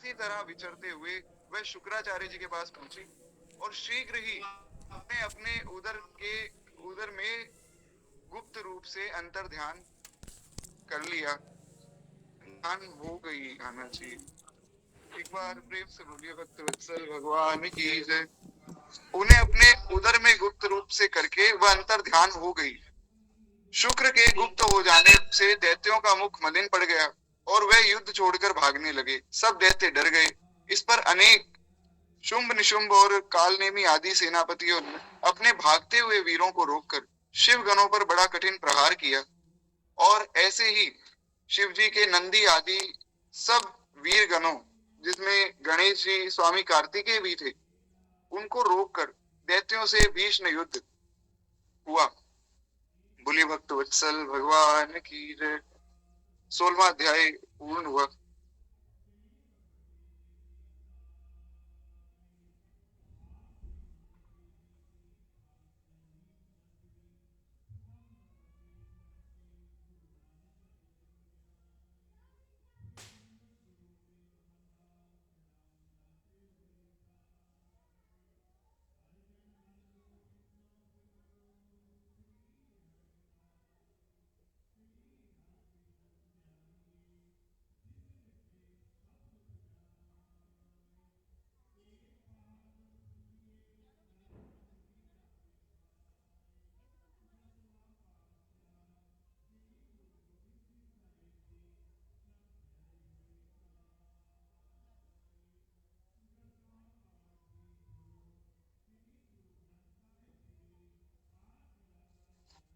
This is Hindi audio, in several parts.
इसी तरह विचरते हुए वह शुक्राचार्य जी के पास पहुंची और शीघ्र ही अपने अपने उदर में गुप्त रूप से अंतर ध्यान कर लिया। ध्यान हो गई आना जी। एक बार प्रेम से बोलिए भक्त वत्सल भगवान की जय। उन्हें अपने उदर में गुप्त रूप से करके वह अंतर ध्यान हो गई। शुक्र के गुप्त हो जाने से दैत्यों का मुख मलिन पड़ गया और वे युद्ध छोड़कर भागने लगे। सब दैत्य डर गए। इस पर अनेक शुंभ निशुंभ और कालनेमी आदि सेनापतियों ने अपने भागते हुए वीरों को रोककर शिव गणों पर बड़ा कठिन प्रहार किया और ऐसे ही शिव जी के नंदी आदि सब वीर गणों, जिसमें गणेश जी स्वामी कार्तिकेय भी थे, उनको रोककर दैत्यों से भीषण युद्ध हुआ। बोलिए भक्त वत्सल भगवान की जय। 16वां अध्याय पूर्ण हुआ।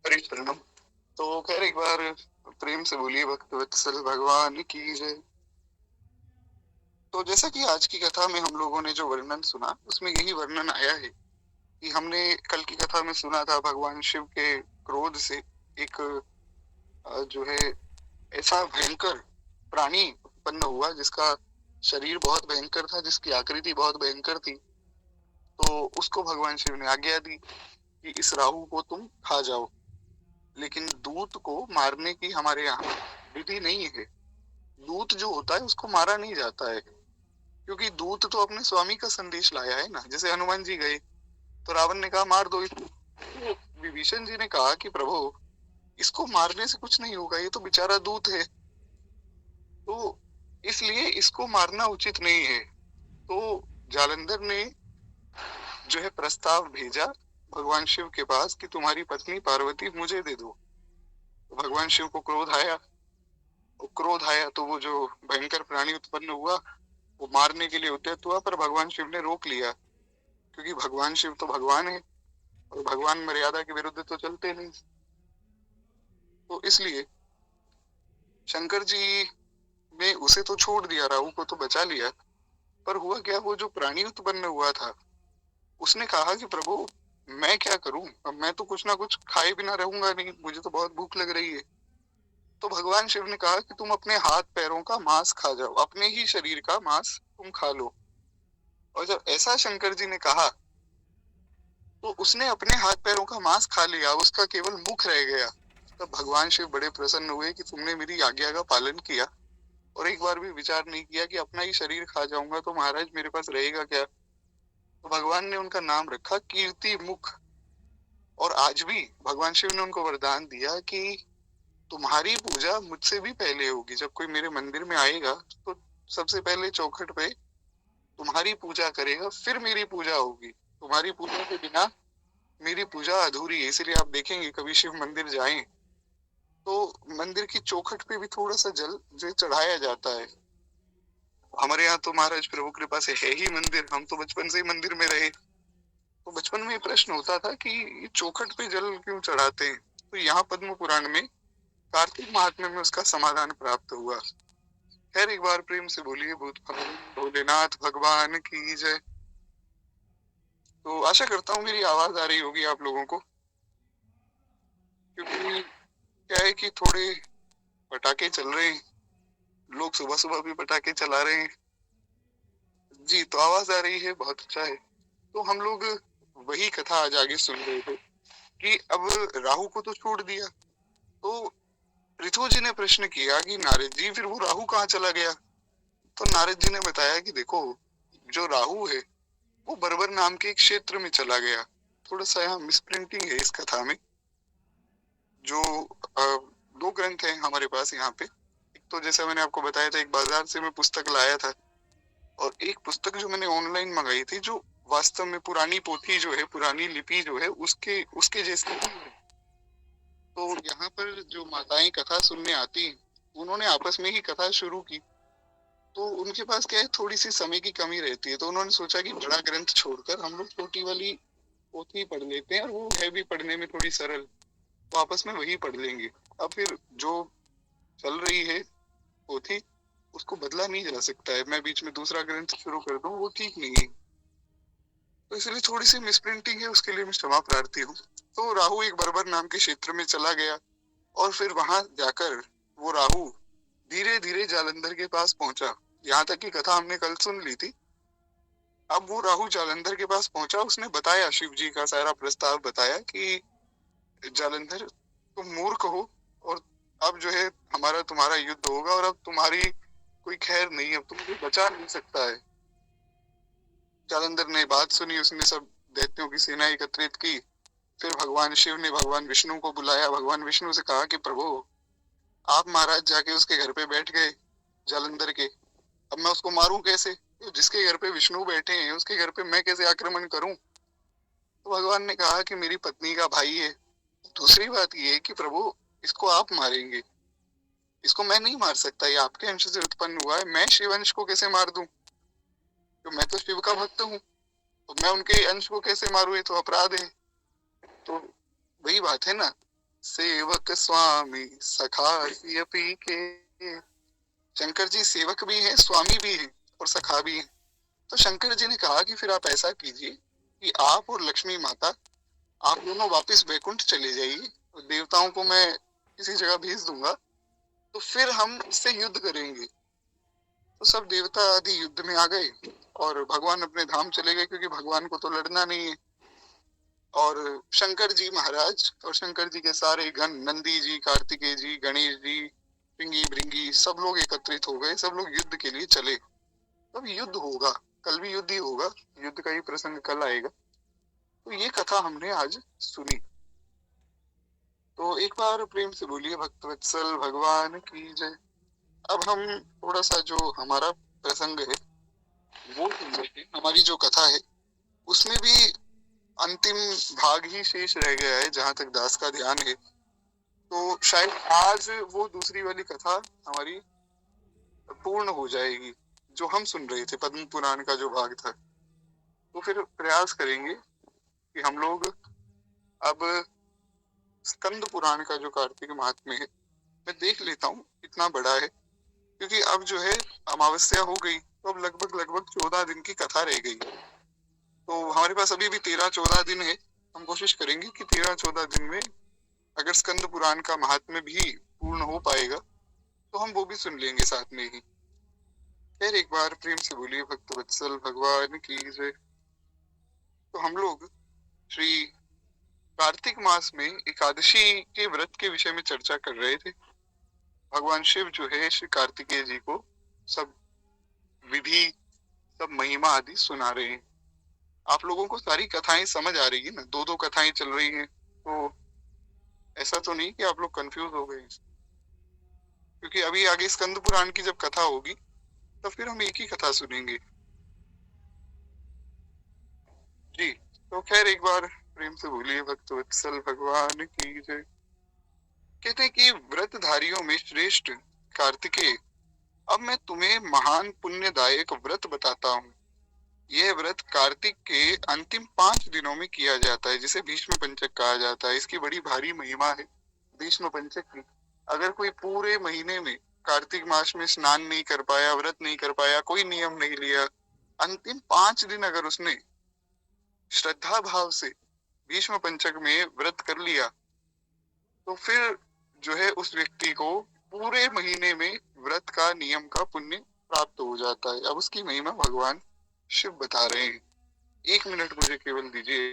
परिचरणम। तो खैर एक बार प्रेम से बोलिए भक्त वत्सल भगवान की जय। तो जैसा कि आज की कथा में हम लोगों ने जो वर्णन सुना, उसमें यही वर्णन आया है कि हमने कल की कथा में सुना था भगवान शिव के क्रोध से एक जो है ऐसा भयंकर प्राणी उत्पन्न हुआ जिसका शरीर बहुत भयंकर था, जिसकी आकृति बहुत भयंकर थी। तो उसको भगवान शिव ने आज्ञा दी कि इस राहु को तुम खा जाओ, लेकिन दूत को मारने की हमारे यहाँ विधि नहीं है। दूत जो होता है उसको मारा नहीं जाता है, क्योंकि दूत तो अपने स्वामी का संदेश लाया है ना। जैसे हनुमान जी गए तो रावण ने कहा मार दो इसको, तो विभीषण जी ने कहा कि प्रभु इसको मारने से कुछ नहीं होगा, ये तो बेचारा दूत है, तो इसलिए इसको मारना उचित नहीं है। तो जालंधर ने जो है प्रस्ताव भेजा भगवान शिव के पास कि तुम्हारी पत्नी पार्वती मुझे दे दो। तो भगवान शिव को क्रोध आया तो वो जो भयंकर प्राणी उत्पन्न हुआ वो मारने के लिए उद्यत हुआ, पर भगवान शिव ने रोक लिया, क्योंकि भगवान शिव तो भगवान है और भगवान मर्यादा के विरुद्ध तो चलते नहीं। तो इसलिए शंकर जी ने उसे तो छोड़ दिया, राहु को तो बचा लिया। पर हुआ क्या, वो जो प्राणी उत्पन्न हुआ था उसने कहा कि प्रभु मैं क्या करूं, अब मैं तो कुछ ना कुछ खाए बिना रहूंगा नहीं, मुझे तो बहुत भूख लग रही है। तो भगवान शिव ने कहा कि तुम अपने हाथ पैरों का मांस खा जाओ, अपने ही शरीर का मांस तुम खा लो। और जब ऐसा शंकर जी ने कहा तो उसने अपने हाथ पैरों का मांस खा लिया, उसका केवल मुख रह गया। तब भगवान शिव बड़े प्रसन्न हुए कि तुमने मेरी आज्ञा का पालन किया और एक बार भी विचार नहीं किया कि अपना ही शरीर खा जाऊंगा तो महाराज मेरे पास रहेगा क्या। तो भगवान ने उनका नाम रखा कीर्ति मुख। और आज भी भगवान शिव ने उनको वरदान दिया कि तुम्हारी पूजा मुझसे भी पहले होगी। जब कोई मेरे मंदिर में आएगा तो सबसे पहले चौखट पे तुम्हारी पूजा करेगा, फिर मेरी पूजा होगी। तुम्हारी पूजा के बिना मेरी पूजा अधूरी है। इसलिए आप देखेंगे कभी शिव मंदिर जाएं तो मंदिर की चौखट पे भी थोड़ा सा जल जो चढ़ाया जाता है। हमारे यहाँ तो महाराज प्रभु कृपा से है ही मंदिर, हम तो बचपन से ही मंदिर में रहे। तो बचपन में प्रश्न होता था कि चौखट पे जल क्यों चढ़ाते हैं। तो यहाँ पद्म पुराण में कार्तिक महात्म्य में उसका समाधान प्राप्त हुआ। खैर एक बार प्रेम से बोलिए भूत भोलेनाथ भगवान की जय। तो आशा करता हूँ मेरी आवाज आ रही होगी आप लोगों को, क्योंकि क्या है कि थोड़े पटाखे चल रहे हैं, लोग सुबह सुबह भी पटाखे चला रहे हैं जी। तो आवाज आ रही है, बहुत अच्छा है। तो हम लोग वही कथा आज आगे सुन रहे थे कि अब राहु को तो छोड़ दिया, तो पृथु जी ने प्रश्न किया कि नारद जी फिर वो राहु कहाँ चला गया। तो नारद जी ने बताया कि देखो, जो राहु है वो बर्बर नाम के एक क्षेत्र में चला गया। थोड़ा सा यहाँ मिसप्रिंटिंग है इस कथा में। जो दो ग्रंथ हैं हमारे पास यहाँ पे। एक तो जैसे मैंने आपको बताया था, एक बाजार से मैं पुस्तक लाया था, और एक पुस्तक जो मैंने ऑनलाइन मंगाई थी, जो वास्तव में पुरानी पोथी जो है, पुरानी लिपि जो है, उसके उसके जैसी है। तो यहाँ पर जो माताएं कथा सुनने आती हैं, उन्होंने आपस में ही कथा शुरू की। तो उनके पास क्या है, थोड़ी सी समय की कमी रहती है, तो उन्होंने सोचा कि बड़ा ग्रंथ छोड़कर हम लोग छोटी वाली पोथी पढ़ लेते हैं, और वो है भी पढ़ने में थोड़ी सरल, तो आपस में वही पढ़ लेंगे। अब फिर जो चल रही है पोथी, उसको बदला नहीं जा सकता है। मैं बीच में दूसरा ग्रंथ शुरू कर दूं, वो ठीक नहीं है। तो इसलिए थोड़ी सी मिसप्रिंटिंग है, उसके लिए मैं क्षमा प्रार्थी हूँ। तो राहु एक बर्बर नाम के क्षेत्र में चला गया, और फिर वहां जाकर वो राहु धीरे धीरे जालंधर के पास पहुंचा। यहाँ तक की कथा हमने कल सुन ली थी। अब वो राहु जालंधर के पास पहुंचा, उसने बताया, शिव जी का सारा प्रस्ताव बताया कि जालंधर, तुम मूर्ख हो, और अब जो है हमारा तुम्हारा युद्ध होगा, और अब तुम्हारी कोई खैर नहीं, अब तुमको बचा नहीं सकता है। जालंधर ने बात सुनी, उसने सब दैत्यों की सेना एकत्रित की। फिर भगवान शिव ने भगवान विष्णु को बुलाया। भगवान विष्णु से कहा कि प्रभु, आप महाराज जाके उसके घर पे बैठ गए, जालंधर के, अब मैं उसको मारूं कैसे? तो जिसके घर पे विष्णु बैठे हैं, उसके घर पे मैं कैसे आक्रमण करूं? तो भगवान ने कहा कि मेरी पत्नी का भाई है। दूसरी बात ये है कि प्रभु, इसको आप मारेंगे, इसको मैं नहीं मार सकता, ये आपके अंश से उत्पन्न हुआ है, मैं शिव अंश को कैसे मार दूं? तो मैं तो शिव का भक्त हूँ, तो मैं उनके अंश को कैसे मारूं? ये तो अपराध है। तो वही बात है ना, सेवक स्वामी सखा अपी के। शंकर जी सेवक भी हैं, स्वामी भी हैं, और सखा भी हैं। तो शंकर जी ने कहा कि फिर आप ऐसा कीजिए कि आप और लक्ष्मी माता, आप दोनों वापस वैकुंठ चले जाइए, और देवताओं को मैं किसी जगह भेज दूंगा, तो फिर हम इससे युद्ध करेंगे। तो सब देवता आदि युद्ध में आ गए, और भगवान अपने धाम चले गए, क्योंकि भगवान को तो लड़ना नहीं है। और शंकर जी महाराज और शंकर जी के सारे गण, नंदी जी, कार्तिकेय जी, गणेश जी, पिंगी भृंगी, सब लोग एकत्रित हो गए, सब लोग युद्ध के लिए चले। अब युद्ध होगा, कल भी युद्ध ही होगा, युद्ध का ही प्रसंग कल आएगा। तो ये कथा हमने आज सुनी। तो एक बार प्रेम से बोलिए भक्तवत्सल भगवान की जय। अब हम थोड़ा सा जो हमारा प्रसंग है वो सुन लेते हैं। हमारी जो कथा है उसमें भी अंतिम भाग ही शेष रह गया है, जहां तक दास का ध्यान है। तो शायद आज वो दूसरी वाली कथा हमारी पूर्ण हो जाएगी, जो हम सुन रहे थे, पद्म पुराण का जो भाग था। तो फिर प्रयास करेंगे कि हम लोग अब स्कंद पुराण का जो कार्तिक महात्म्य है, मैं देख लेता हूँ कितना बड़ा है, क्योंकि अब जो है अमावस्या हो गई, तो अब लगभग लगभग 14 दिन की कथा रह गई। तो हमारे पास अभी भी 13-14 दिन है। हम कोशिश करेंगे कि 13-14 दिन में अगर स्कंद पुराण का महात्म्य भी पूर्ण हो पाएगा, तो हम वो भी सुन लेंगे साथ में ही। फिर एक बार प्रेम से बोलिए भक्तवत्सल भगवान की जय। तो हम लोग श्री कार्तिक मास में एकादशी के व्रत के विषय में चर्चा कर रहे थे। भगवान शिव जो है श्री कार्तिकेय जी को सब विधि, सब महिमा आदि सुना रहे हैं। आप लोगों को सारी कथाएं समझ आ रही है ना? दो दो कथाएं चल रही हैं, तो ऐसा तो नहीं कि आप लोग कंफ्यूज हो गए, क्योंकि अभी आगे स्कंद पुराण की जब कथा होगी, तब फिर हम एक ही कथा सुनेंगे जी। तो खैर एक बार प्रेम से बोलिए भक्तवत्सल भगवान की जय। कहते हैं कि व्रतधारियों में श्रेष्ठ कार्तिकेय, अब मैं तुम्हें महान पुण्यदायक व्रत बताता हूँ। यह व्रत कार्तिक के अंतिम 5 दिनों में किया जाता है, जिसे भीष्म पंचक कहा जाता है। इसकी बड़ी भारी महिमा है भीष्म पंचक की। अगर कोई पूरे महीने में कार्तिक मास में स्नान नहीं कर पाया, व्रत नहीं कर पाया, कोई नियम नहीं लिया, अंतिम 5 दिन अगर उसने श्रद्धा भाव से भीष्म पंचक में व्रत कर लिया, तो फिर जो है उस व्यक्ति को पूरे महीने में व्रत का नियम का पुण्य प्राप्त हो जाता है। अब उसकी महिमा भगवान शिव बता रहे हैं। 1 मिनट मुझे केवल दीजिए।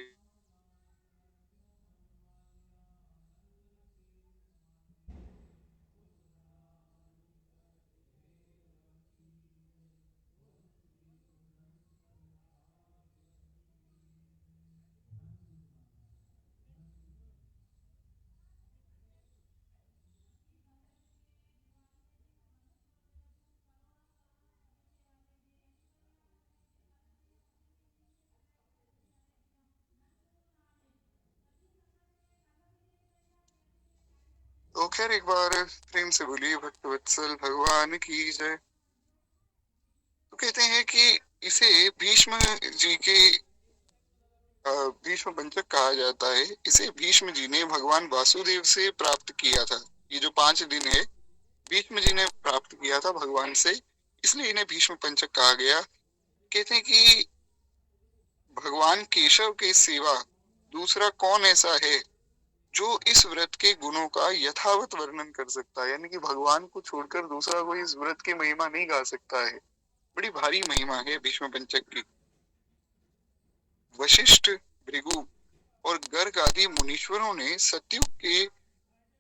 तो खैर एक बार प्रेम से बोलिए भक्तवत्सल भगवान की जय। तो कहते हैं कि इसे भीष्म जी के भीष्म पंचक कहा जाता है। इसे भीष्म जी ने भगवान वासुदेव से प्राप्त किया था। ये जो 5 दिन है भीष्म जी ने प्राप्त किया था भगवान से, इसलिए इन्हें भीष्म पंचक कहा गया। कहते हैं कि भगवान केशव के सिवा दूसरा कौन ऐसा है जो इस व्रत के गुणों का यथावत वर्णन कर सकता है। यानी कि भगवान को छोड़कर दूसरा कोई इस व्रत की महिमा नहीं गा सकता है। बड़ी भारी महिमा है भीष्म पंचक की। वशिष्ठ, भृगु और गर्ग आदि मुनीश्वरों ने सतयुग के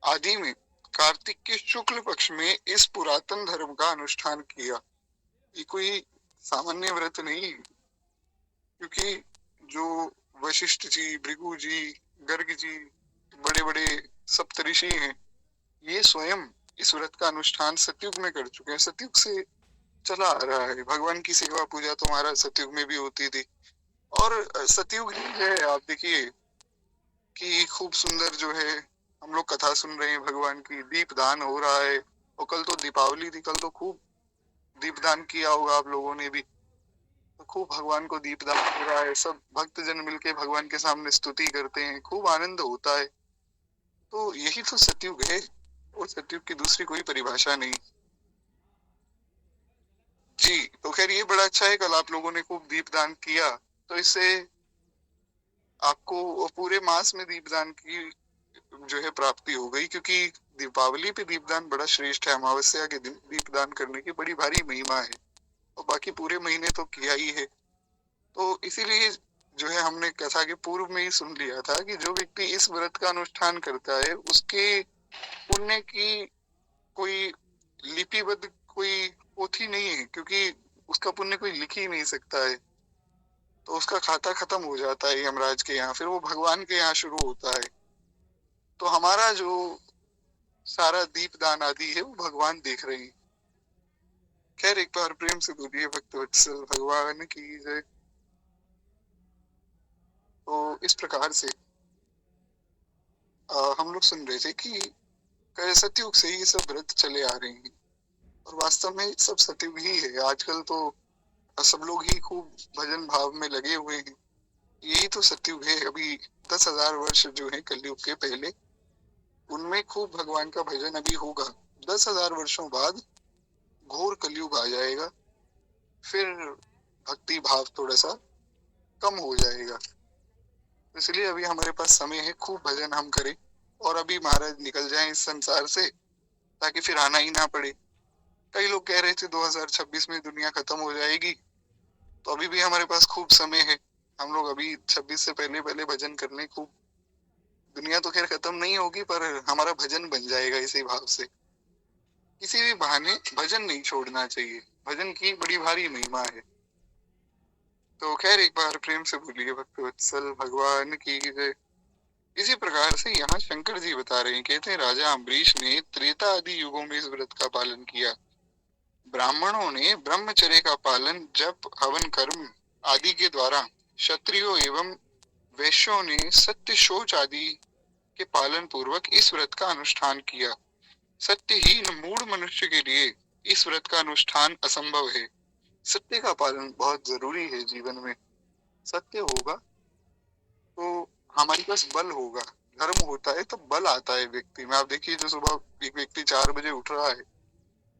आदि में कार्तिक के शुक्ल पक्ष में इस पुरातन धर्म का अनुष्ठान किया। ये कोई सामान्य व्रत नहीं, क्योंकि जो वशिष्ठ जी, भृगु जी, गर्ग जी, बड़े बड़े सप्तऋषि हैं, ये स्वयं इस व्रत का अनुष्ठान सतयुग में कर चुके हैं। सतयुग से चला आ रहा है। भगवान की सेवा पूजा तो हमारा सतयुग में भी होती थी, और सतयुग ही है। आप देखिए कि खूब सुंदर जो है हम लोग कथा सुन रहे हैं भगवान की, दीपदान हो रहा है। और कल तो दीपावली थी, कल तो खूब दीपदान किया होगा आप लोगों ने भी। तो खूब भगवान को दीपदान हो रहा है, सब भक्तजन मिलके भगवान के सामने स्तुति करते हैं, खूब आनंद होता है। तो यही तो सतयुग है, और सतयुग की दूसरी कोई परिभाषा नहीं। जी, तो खैर ये बड़ा अच्छा है, कल आप लोगों ने खूब दीपदान किया, तो इससे आपको पूरे मास में दीपदान की जो है प्राप्ति हो गई, क्योंकि दीपावली पे दीपदान बड़ा श्रेष्ठ है। अमावस्या के दिन दीपदान करने की बड़ी भारी महिमा है, और बाकी पूरे महीने तो किया ही है। तो इसीलिए जो है हमने कथा के पूर्व में ही सुन लिया था कि जो व्यक्ति इस व्रत का अनुष्ठान करता है उसके पुण्य की कोई लिपिबद्ध कोई पोथी नहीं है, क्योंकि उसका पुण्य कोई लिख ही नहीं सकता है। तो उसका खाता खत्म हो जाता है यमराज के यहाँ, फिर वो भगवान के यहाँ शुरू होता है। तो हमारा जो सारा दीपदान आदि है वो भगवान देख रहे हैं। खैर एक बार प्रेम से बोलिए भक्तवत्सल भगवान की जय। तो इस प्रकार से हम लोग सुन रहे थे कि सतयुग से ये सब व्रत चले आ रहे हैं, और वास्तव में सब सतयुग ही है। आजकल तो सब लोग ही खूब भजन भाव में लगे हुए हैं। यही तो सतयुग है। अभी 10,000 वर्ष जो है कलयुग के पहले, उनमें खूब भगवान का भजन अभी होगा। 10,000 वर्षों बाद घोर कलयुग आ जाएगा, फिर भक्ति भाव थोड़ा सा कम हो जाएगा। इसलिए अभी हमारे पास समय है, खूब भजन हम करें, और अभी महाराज निकल जाएं इस संसार से, ताकि फिर आना ही ना पड़े। कई लोग कह रहे थे 2026 में दुनिया खत्म हो जाएगी, तो अभी भी हमारे पास खूब समय है। हम लोग अभी 26 से पहले पहले भजन कर लें खूब। दुनिया तो खैर खत्म नहीं होगी, पर हमारा भजन बन जाएगा इसी भाव से। किसी भी बहाने भजन नहीं छोड़ना चाहिए, भजन की बड़ी भारी महिमा है। तो खैर एक बार प्रेम से बोलिए भक्तवत्सल भगवान की जय। इसी प्रकार से यहाँ शंकर जी बता रहे हैं, कहते हैं राजा अम्बरीश ने त्रेता आदि युगों में इस व्रत का पालन किया। ब्राह्मणों ने ब्रह्मचर्य का पालन जप हवन कर्म आदि के द्वारा, क्षत्रियों एवं वैश्यों ने सत्य शौच आदि के पालन पूर्वक इस व्रत का अनुष्ठान किया। सत्यहीन मूढ़ मनुष्य के लिए इस व्रत का अनुष्ठान असंभव है। सत्य का पालन बहुत जरूरी है जीवन में। सत्य होगा तो हमारे पास बल होगा। धर्म होता है तो बल आता है व्यक्ति में। आप देखिए, जो सुबह एक व्यक्ति 4 बजे उठ रहा है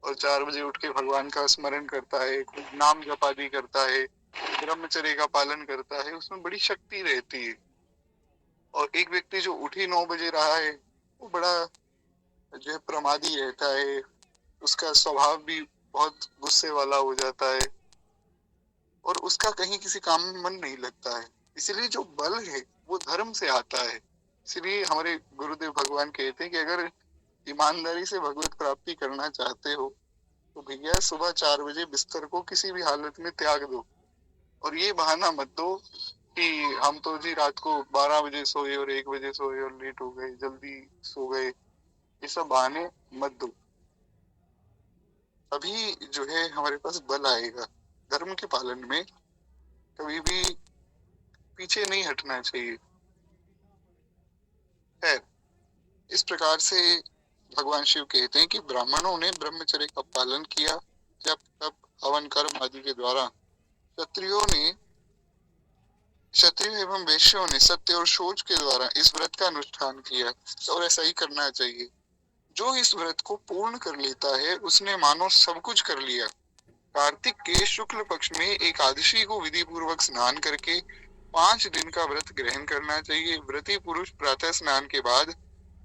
और 4 बजे उठ के भगवान का स्मरण करता है, नाम जप आदि करता है, ब्रह्मचर्य का पालन करता है, उसमें बड़ी शक्ति रहती है। और एक व्यक्ति जो उठ ही 9 बजे रहा है, वो बड़ा जो है प्रमादी रहता है, उसका स्वभाव भी बहुत गुस्से वाला हो जाता है, और उसका कहीं किसी काम में मन नहीं लगता है। इसीलिए जो बल है वो धर्म से आता है। इसलिए हमारे गुरुदेव भगवान कहते हैं कि अगर ईमानदारी से भगवत प्राप्ति करना चाहते हो तो भैया सुबह 4 बजे बिस्तर को किसी भी हालत में त्याग दो। और ये बहाना मत दो कि हम तो जी रात को 12 बजे सोए और 1 बजे सोए और लेट हो गए, जल्दी सो गए, ये सब बहाने मत दो। अभी जो है हमारे पास बल आएगा। धर्म के पालन में कभी भी पीछे नहीं हटना चाहिए। है इस प्रकार से भगवान शिव कहते हैं कि ब्राह्मणों ने ब्रह्मचर्य का पालन किया, जब तब हवन कर्म आदि के द्वारा। क्षत्रियों ने क्षत्रिय एवं वैश्यों ने सत्य और शौच के द्वारा इस व्रत का अनुष्ठान किया, और ऐसा ही करना चाहिए। जो इस व्रत को पूर्ण कर लेता है उसने मानो सब कुछ कर लिया। कार्तिक के शुक्ल पक्ष में एकादशी को विधि पूर्वक स्नान करके 5 दिन का व्रत ग्रहण करना चाहिए। व्रती पुरुष प्रातः स्नान के बाद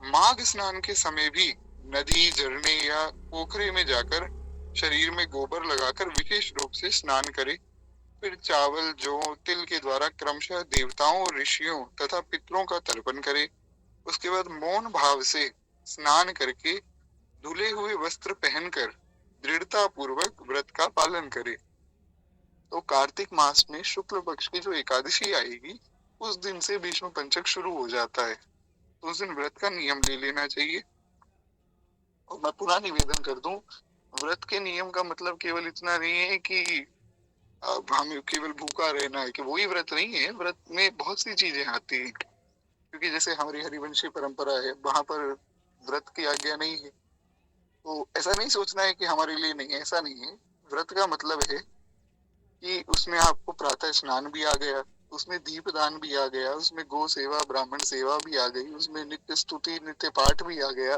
माघ स्नान के समय भी नदी, झरने या पोखरे में जाकर शरीर में गोबर लगाकर विशेष रूप से स्नान करे। फिर चावल, जौ, तिल के द्वारा क्रमशः देवताओं, ऋषियों तथा पितरों का तर्पण करे। उसके बाद मौन भाव से स्नान करके धुले हुए वस्त्र पहनकर दृढ़ता पूर्वक व्रत का पालन करे। तो कार्तिक मास में शुक्ल पक्ष की जो एकादशी आएगी उस दिन से भीष्म पंचक शुरू हो जाता है, तो उस दिन व्रत का नियम ले लेना चाहिए। और मैं पुनः निवेदन कर दूं, व्रत के नियम का मतलब केवल इतना नहीं है कि हमें केवल भूखा रहना है, कि वही व्रत नहीं है। व्रत में बहुत सी चीजें आती हैं, क्योंकि जैसे हमारी हरिवंशी परंपरा है, वहां पर व्रत की आज्ञा नहीं है। तो ऐसा नहीं सोचना है कि हमारे लिए नहीं है, ऐसा नहीं है। व्रत का मतलब है कि उसमें आपको प्रातः स्नान भी आ गया, उसमें दीप दान भी आ गया, उसमें गौ सेवा, ब्राह्मण सेवा भी आ गई, उसमें नित्य स्तुति, नित्य पाठ भी आ गया,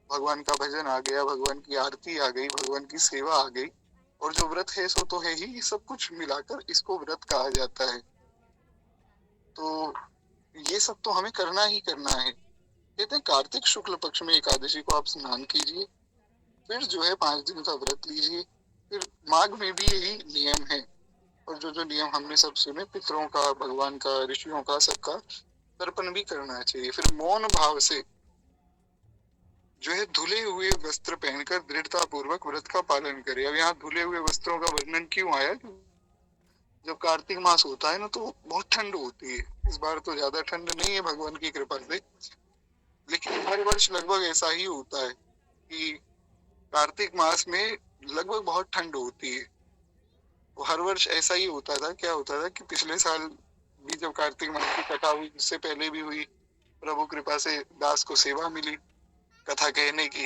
भगवान का भजन आ गया, भगवान की आरती आ गई, भगवान की सेवा आ गई। और जो व्रत है सो तो है ही, ये सब कुछ मिलाकर इसको व्रत कहा जाता है। तो ये सब तो हमें करना ही करना है। कहते हैं कार्तिक शुक्ल पक्ष में एकादशी को आप स्नान कीजिए, फिर जो है 5 दिन का व्रत लीजिए। फिर माघ में भी यही नियम है। और जो नियम हमने सब सुने, पितरों का, भगवान का, ऋषियों का, सबका तर्पण भी करना चाहिए। फिर मौन भाव से जो है धुले हुए वस्त्र पहनकर दृढ़ता पूर्वक व्रत का पालन करे। अब यहाँ धुले हुए वस्त्रों का वर्णन क्यों आया? जब कार्तिक मास होता है ना तो बहुत ठंड होती है। इस बार तो ज्यादा ठंड नहीं है भगवान की कृपा से, लेकिन हर वर्ष लगभग ऐसा ही होता है कि कार्तिक मास में लगभग बहुत ठंड होती है। तो हर वर्ष ऐसा ही होता था। क्या होता था कि पिछले साल भी जब कार्तिक मास की कथा हुई, उससे पहले भी हुई, प्रभु कृपा से दास को सेवा मिली कथा कहने की।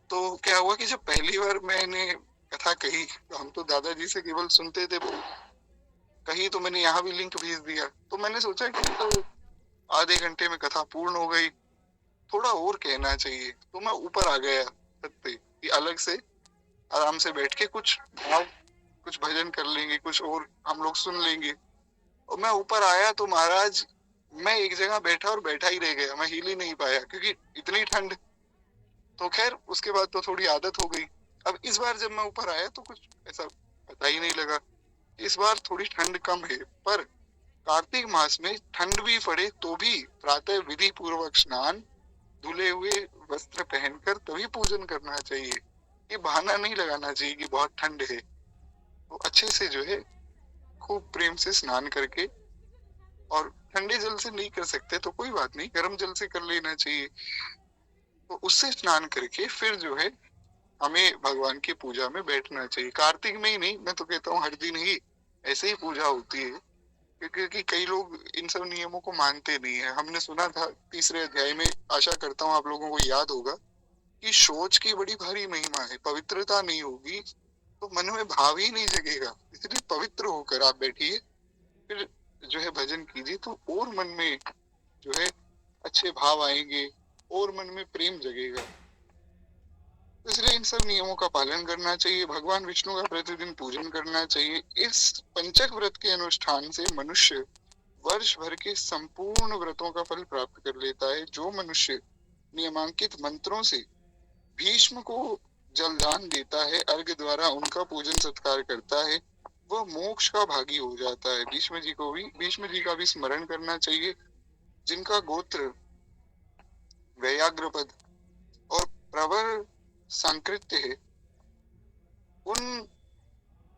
तो क्या हुआ कि जब पहली बार मैंने कथा कही, तो हम तो दादाजी से केवल सुनते थे, कही तो मैंने यहाँ भी लिंक भेज दिया। तो मैंने सोचा कि तो आधे घंटे में कथा पूर्ण हो गई, थोड़ा और कहना चाहिए। तो मैं ऊपर आ गया छत पे कि अलग से आराम से बैठ के कुछ भजन कर लेंगे, कुछ और हम लोग सुन लेंगे। और मैं ऊपर आया तो महाराज, मैं एक जगह बैठा और बैठा ही रह गया, मैं हिल ही नहीं पाया, क्योंकि इतनी ठंड। तो खैर उसके बाद तो थोड़ी आदत हो गई। अब इस बार जब मैं ऊपर आया तो कुछ ऐसा पता ही नहीं लगा। इस बार थोड़ी ठंड कम है, पर कार्तिक मास में ठंड भी पड़े तो भी प्रातः विधि पूर्वक स्नान, धुले हुए वस्त्र पहनकर तभी पूजन करना चाहिए। ये बहाना नहीं लगाना चाहिए कि बहुत ठंड है। तो अच्छे से जो है खूब प्रेम से स्नान करके, और ठंडे जल से नहीं कर सकते तो कोई बात नहीं, गर्म जल से कर लेना चाहिए। तो उससे स्नान करके फिर जो है हमें भगवान की पूजा में बैठना चाहिए। कार्तिक में ही नहीं, मैं तो कहता हूँ हर दिन ही ऐसे ही पूजा होती है, क्योंकि कई लोग इन सब नियमों को मानते नहीं है। हमने सुना था 3रे अध्याय में, आशा करता हूँ आप लोगों को याद होगा, कि शौच की बड़ी भारी महिमा है। पवित्रता नहीं होगी तो मन में भाव ही नहीं जगेगा। इसलिए पवित्र होकर आप बैठिए, फिर जो है भजन कीजिए, तो और मन में जो है अच्छे भाव आएंगे और मन में प्रेम जगेगा। इसलिए इन सब नियमों का पालन करना चाहिए। भगवान विष्णु का प्रतिदिन पूजन करना चाहिए। इस पंचक व्रत के अनुष्ठान से मनुष्य वर्ष भर के संपूर्ण व्रतों का फल प्राप्त कर लेता है। जो मनुष्य नियमांकित मंत्रों से भीष्म को जलदान देता है, अर्घ द्वारा उनका पूजन सत्कार करता है, वह मोक्ष का भागी हो जाता है। भीष्म जी का भी स्मरण करना चाहिए, जिनका गोत्र व्याघ्रपद और प्रवर संकृत्य है। उन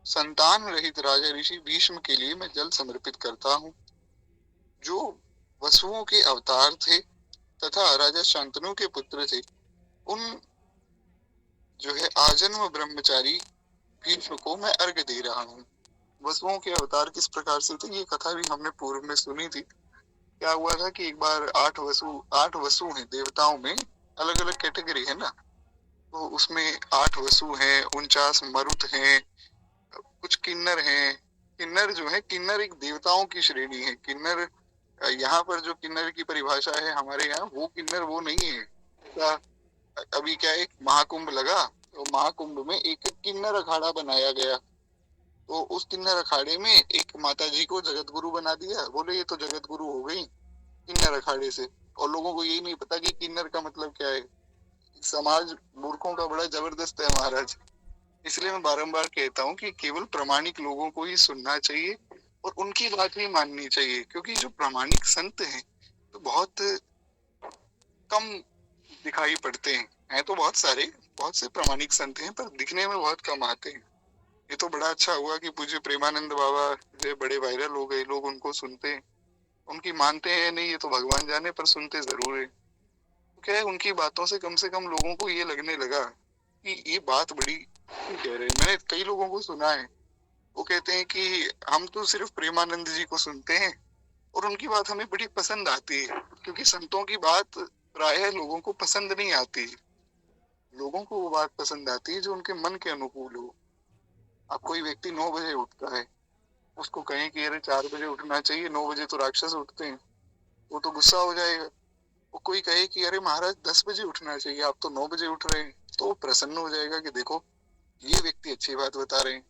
संतान रहित राजा ऋषि भीष्म के लिए मैं जल समर्पित करता हूँ, जो वसुओं के अवतार थे तथा राजा शांतनु के पुत्र थे। उन जो है आजन्म ब्रह्मचारी भीष्म को मैं अर्घ दे रहा हूँ। वसुओं के अवतार किस प्रकार से थे, ये कथा भी हमने पूर्व में सुनी थी। क्या हुआ था कि एक बार 8 वसु हैं देवताओं में, अलग अलग कैटेगरी है ना, तो उसमें 8 वसु हैं, 49 मरुत हैं, कुछ किन्नर हैं। किन्नर जो है, किन्नर एक देवताओं की श्रेणी है। किन्नर यहाँ पर जो किन्नर की परिभाषा है हमारे यहाँ, वो किन्नर वो नहीं है। अभी क्या एक महाकुंभ लगा, तो महाकुंभ में एक किन्नर अखाड़ा बनाया गया, तो उस किन्नर अखाड़े में एक माता जी को जगत गुरु बना दिया। बोले ये तो जगत गुरु हो गई किन्नर अखाड़े से, और लोगों को यही नहीं पता कि किन्नर का मतलब क्या है। समाज मूर्खों का बड़ा जबरदस्त है महाराज। इसलिए मैं बारंबार कहता हूँ कि केवल प्रामाणिक लोगों को ही सुनना चाहिए और उनकी बात ही माननी चाहिए, क्योंकि जो प्रामाणिक संत हैं तो बहुत कम दिखाई पड़ते हैं तो बहुत सारे, बहुत से प्रामाणिक संत हैं, पर दिखने में बहुत कम आते हैं। ये तो बड़ा अच्छा हुआ कि पूज्य प्रेमानंद बाबा जो बड़े वायरल हो गए, लोग उनको सुनते हैं। उनकी मानते हैं नहीं ये तो भगवान जाने, पर सुनते जरूर है। तो क्या है, उनकी बातों से कम लोगों को ये लगने लगा कि ये बात बड़ी कह रहे हैं। मैंने कई लोगों को सुना है, वो कहते हैं कि हम तो सिर्फ प्रेमानंद जी को सुनते हैं और उनकी बात हमें बड़ी पसंद आती है, क्योंकि संतों की बात प्रायः लोगों को पसंद नहीं आती। लोगों को वो बात पसंद आती है जो उनके मन के अनुकूल हो। अब कोई व्यक्ति 9 बजे उठता है, उसको कहें कि अरे 4 बजे उठना चाहिए, 9 बजे तो राक्षस उठते हैं, वो तो गुस्सा हो जाएगा। वो कोई कहे कि अरे महाराज 10 बजे उठना चाहिए, आप तो 9 बजे उठ रहे हैं, तो वो प्रसन्न हो जाएगा कि देखो ये व्यक्ति अच्छी बात बता रहे हैं।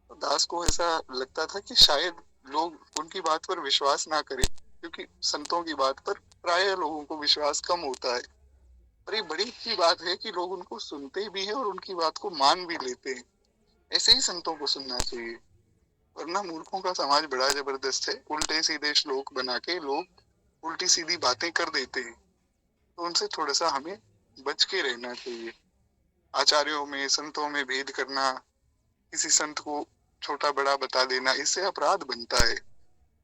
तो दास को ऐसा लगता था कि शायद लोग उनकी बात पर विश्वास ना करें, क्योंकि संतों की बात पर प्राय लोगों को विश्वास कम होता है। पर ये बड़ी अच्छी बात है कि लोग उनको सुनते भी हैं और उनकी बात को मान भी लेते हैं। ऐसे ही संतों को सुनना चाहिए, वरना मूर्खों का समाज बड़ा जबरदस्त है। उल्टे सीधे श्लोक बना के लोग उल्टी सीधी बातें कर देते हैं, तो उनसे थोड़ा सा हमें बच के रहना चाहिए। आचार्यों में, संतों में भेद करना, किसी संत को छोटा बड़ा बता देना, इससे अपराध बनता है।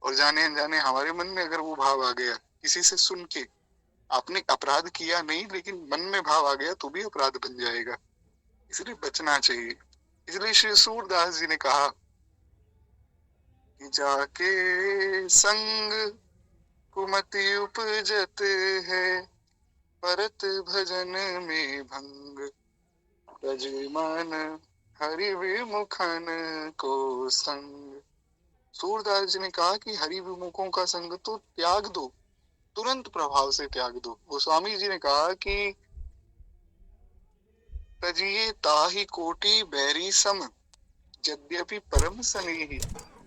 और जाने अनजाने हमारे मन में अगर वो भाव आ गया, किसी से सुन के, आपने अपराध किया नहीं लेकिन मन में भाव आ गया, तो भी अपराध बन जाएगा। इसलिए बचना चाहिए। इसलिए श्री सूरदास जी ने कहा कि जाके संग कुमति उपजत है, परत भजन में भंग, ब्रज मन हरि विमुखन को संग। सूरदास जी ने कहा कि हरि विमुखों का संग तो त्याग दो, तुरंत प्रभाव से त्याग दो। गोस्वामी जी ने कहा कि तजिए ताहि कोटि बैरी सम, यद्यपि परम स्नेही,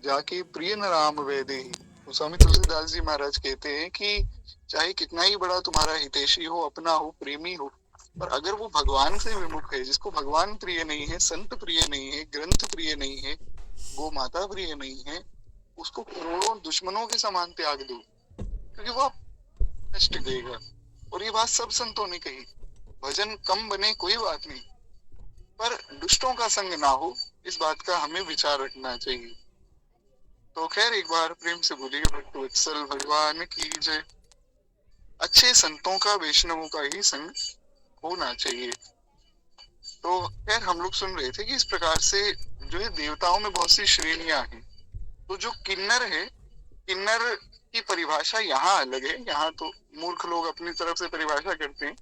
जाके प्रिय न राम वैदेही। गोस्वामी तुलसीदास जी महाराज कहते हैं कि चाहे कितना ही बड़ा तुम्हारा हितैषी हो, अपना हो, प्रेमी हो, पर अगर वो भगवान से विमुख है, जिसको भगवान प्रिय नहीं है, संत प्रिय नहीं है, ग्रंथ प्रिय नहीं है, गो माता प्रिय नहीं है, उसको करोड़ों दुश्मनों के समान त्याग दो, क्योंकि वो कष्ट देगा। और ये बात सब संतों ने कही। भजन कम बने कोई बात नहीं, पर दुष्टों का संग ना हो, इस बात का हमें विचार रखना चाहिए। तो खैर एक बार प्रेम से बोलिए भक्त वत्सल भगवान की जय। अच्छे संतों का, वैष्णवों का ही संग होना चाहिए। तो खैर हम लोग सुन रहे थे कि इस प्रकार से जो है देवताओं में बहुत सी श्रेणियां हैं। तो जो किन्नर है, किन्नर की परिभाषा यहाँ अलग है। यहाँ तो मूर्ख लोग अपनी तरफ से परिभाषा करते हैं।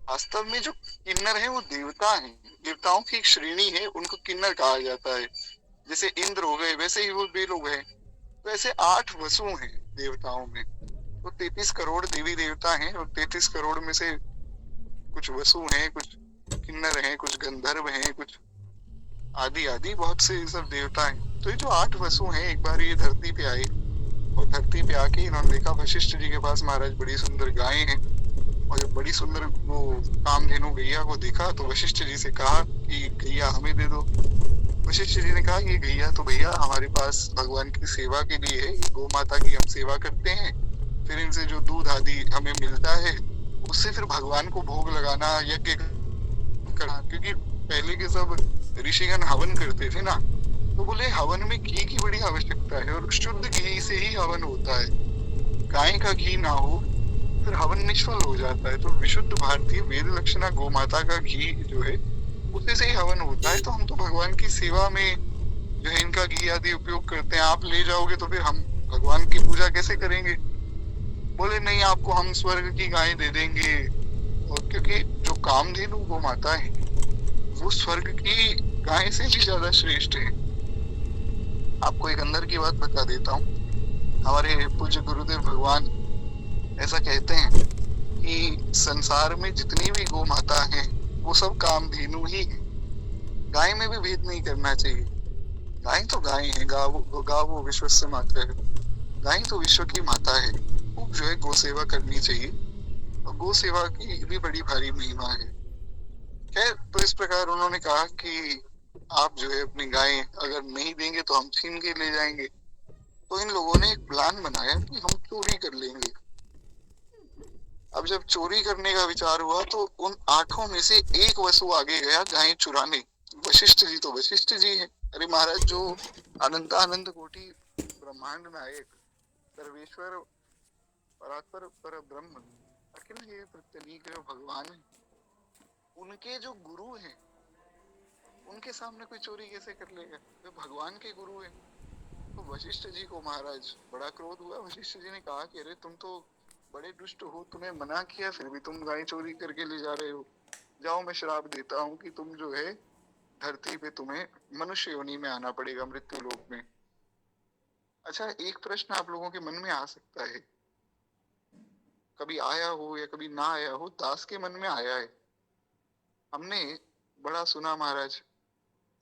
वास्तव में जो किन्नर है वो देवता हैं, देवताओं की एक श्रेणी है, उनको किन्नर कहा जाता है। जैसे इंद्र हो गए, वैसे ही वो वे लोग हैं। तो ऐसे 8 वसु हैं देवताओं में। तो 33 करोड़ देवी देवता हैं, और 33 करोड़ में से कुछ वसु हैं, कुछ किन्नर हैं, कुछ गंधर्व हैं, कुछ आदि आदि बहुत से सब देवता हैं। तो ये जो 8 वसु हैं, एक बार ये धरती पे आए, और धरती पे आके इन्होंने देखा वशिष्ठ जी के पास महाराज बड़ी सुंदर गायें हैं, और जब बड़ी सुंदर वो कामधेनु गैया को देखा तो वशिष्ठ जी से कहा कि गैया हमें दे दो। वशिष्ठ जी ने कहा ये गैया तो भैया हमारे पास भगवान की सेवा के लिए है, गौ माता की हम सेवा करते हैं, फिर इनसे जो दूध आदि हमें मिलता है उससे फिर भगवान को भोग लगाना, यज्ञ करना, क्योंकि पहले के सब ऋषिगण हवन करते थे ना, तो बोले हवन में घी की बड़ी आवश्यकता है, और शुद्ध घी से ही हवन होता है। गाय का घी ना हो फिर हवन निष्फल हो जाता है। तो विशुद्ध भारतीय वेद लक्षणा गौ माता का घी जो है उसी से ही हवन होता है। तो हम तो भगवान की सेवा में जो है इनका घी आदि उपयोग करते हैं। आप ले जाओगे तो फिर हम भगवान की पूजा कैसे करेंगे? बोले नहीं, आपको हम स्वर्ग की गाय दे देंगे, और क्योंकि जो कामधेनु गो माता है वो स्वर्ग की गाय से भी ज्यादा श्रेष्ठ है। आपको एक अंदर की बात बता देता हूँ। हमारे पूज्य गुरुदेव भगवान ऐसा कहते हैं कि संसार में जितनी भी गौ माता हैं वो सब कामधेनु ही है। गाय में भी भेद नहीं करना चाहिए। गाय तो गाय है, गावो विश्वस्य माता है। गाय तो विश्व की माता है। खूब जो है गौ सेवा करनी चाहिए और गौ सेवा की भी बड़ी भारी महिमा है। खैर, तो इस प्रकार उन्होंने कहा कि आप जो है अपनी गाय अगर नहीं देंगे तो हम छीन के ले जाएंगे। तो इन लोगों ने एक प्लान बनाया कि हम चोरी कर लेंगे। अब जब चोरी करने का विचार हुआ तो उन 8 में से एक वसु आगे गया गाय चुराने। वशिष्ठ जी तो वशिष्ठ जी हैं। अरे महाराज, जो अनंत कोटि ब्रह्मांड नायक सर्वेश्वर परात्पर पर ब्रह्म अखिल ये प्रत्यनीक भगवान है, उनके जो गुरु हैं उनके सामने कोई चोरी कैसे कर लेगा? वे भगवान के गुरु हैं। तो वशिष्ठ जी को महाराज बड़ा क्रोध हुआ। वशिष्ठ जी ने कहा कि अरे तुम तो बड़े दुष्ट हो, तुम्हें मना किया फिर भी तुम गाय चोरी करके ले जा रहे हो। जाओ, मैं श्राप देता हूँ कि तुम जो है धरती पे तुम्हें मनुष्य योनि में आना पड़ेगा, मृत्यु लोक में। अच्छा, एक प्रश्न आप लोगों के मन में आ सकता है, कभी आया हो या कभी ना आया हो, दास के मन में आया है। हमने बड़ा सुना महाराज।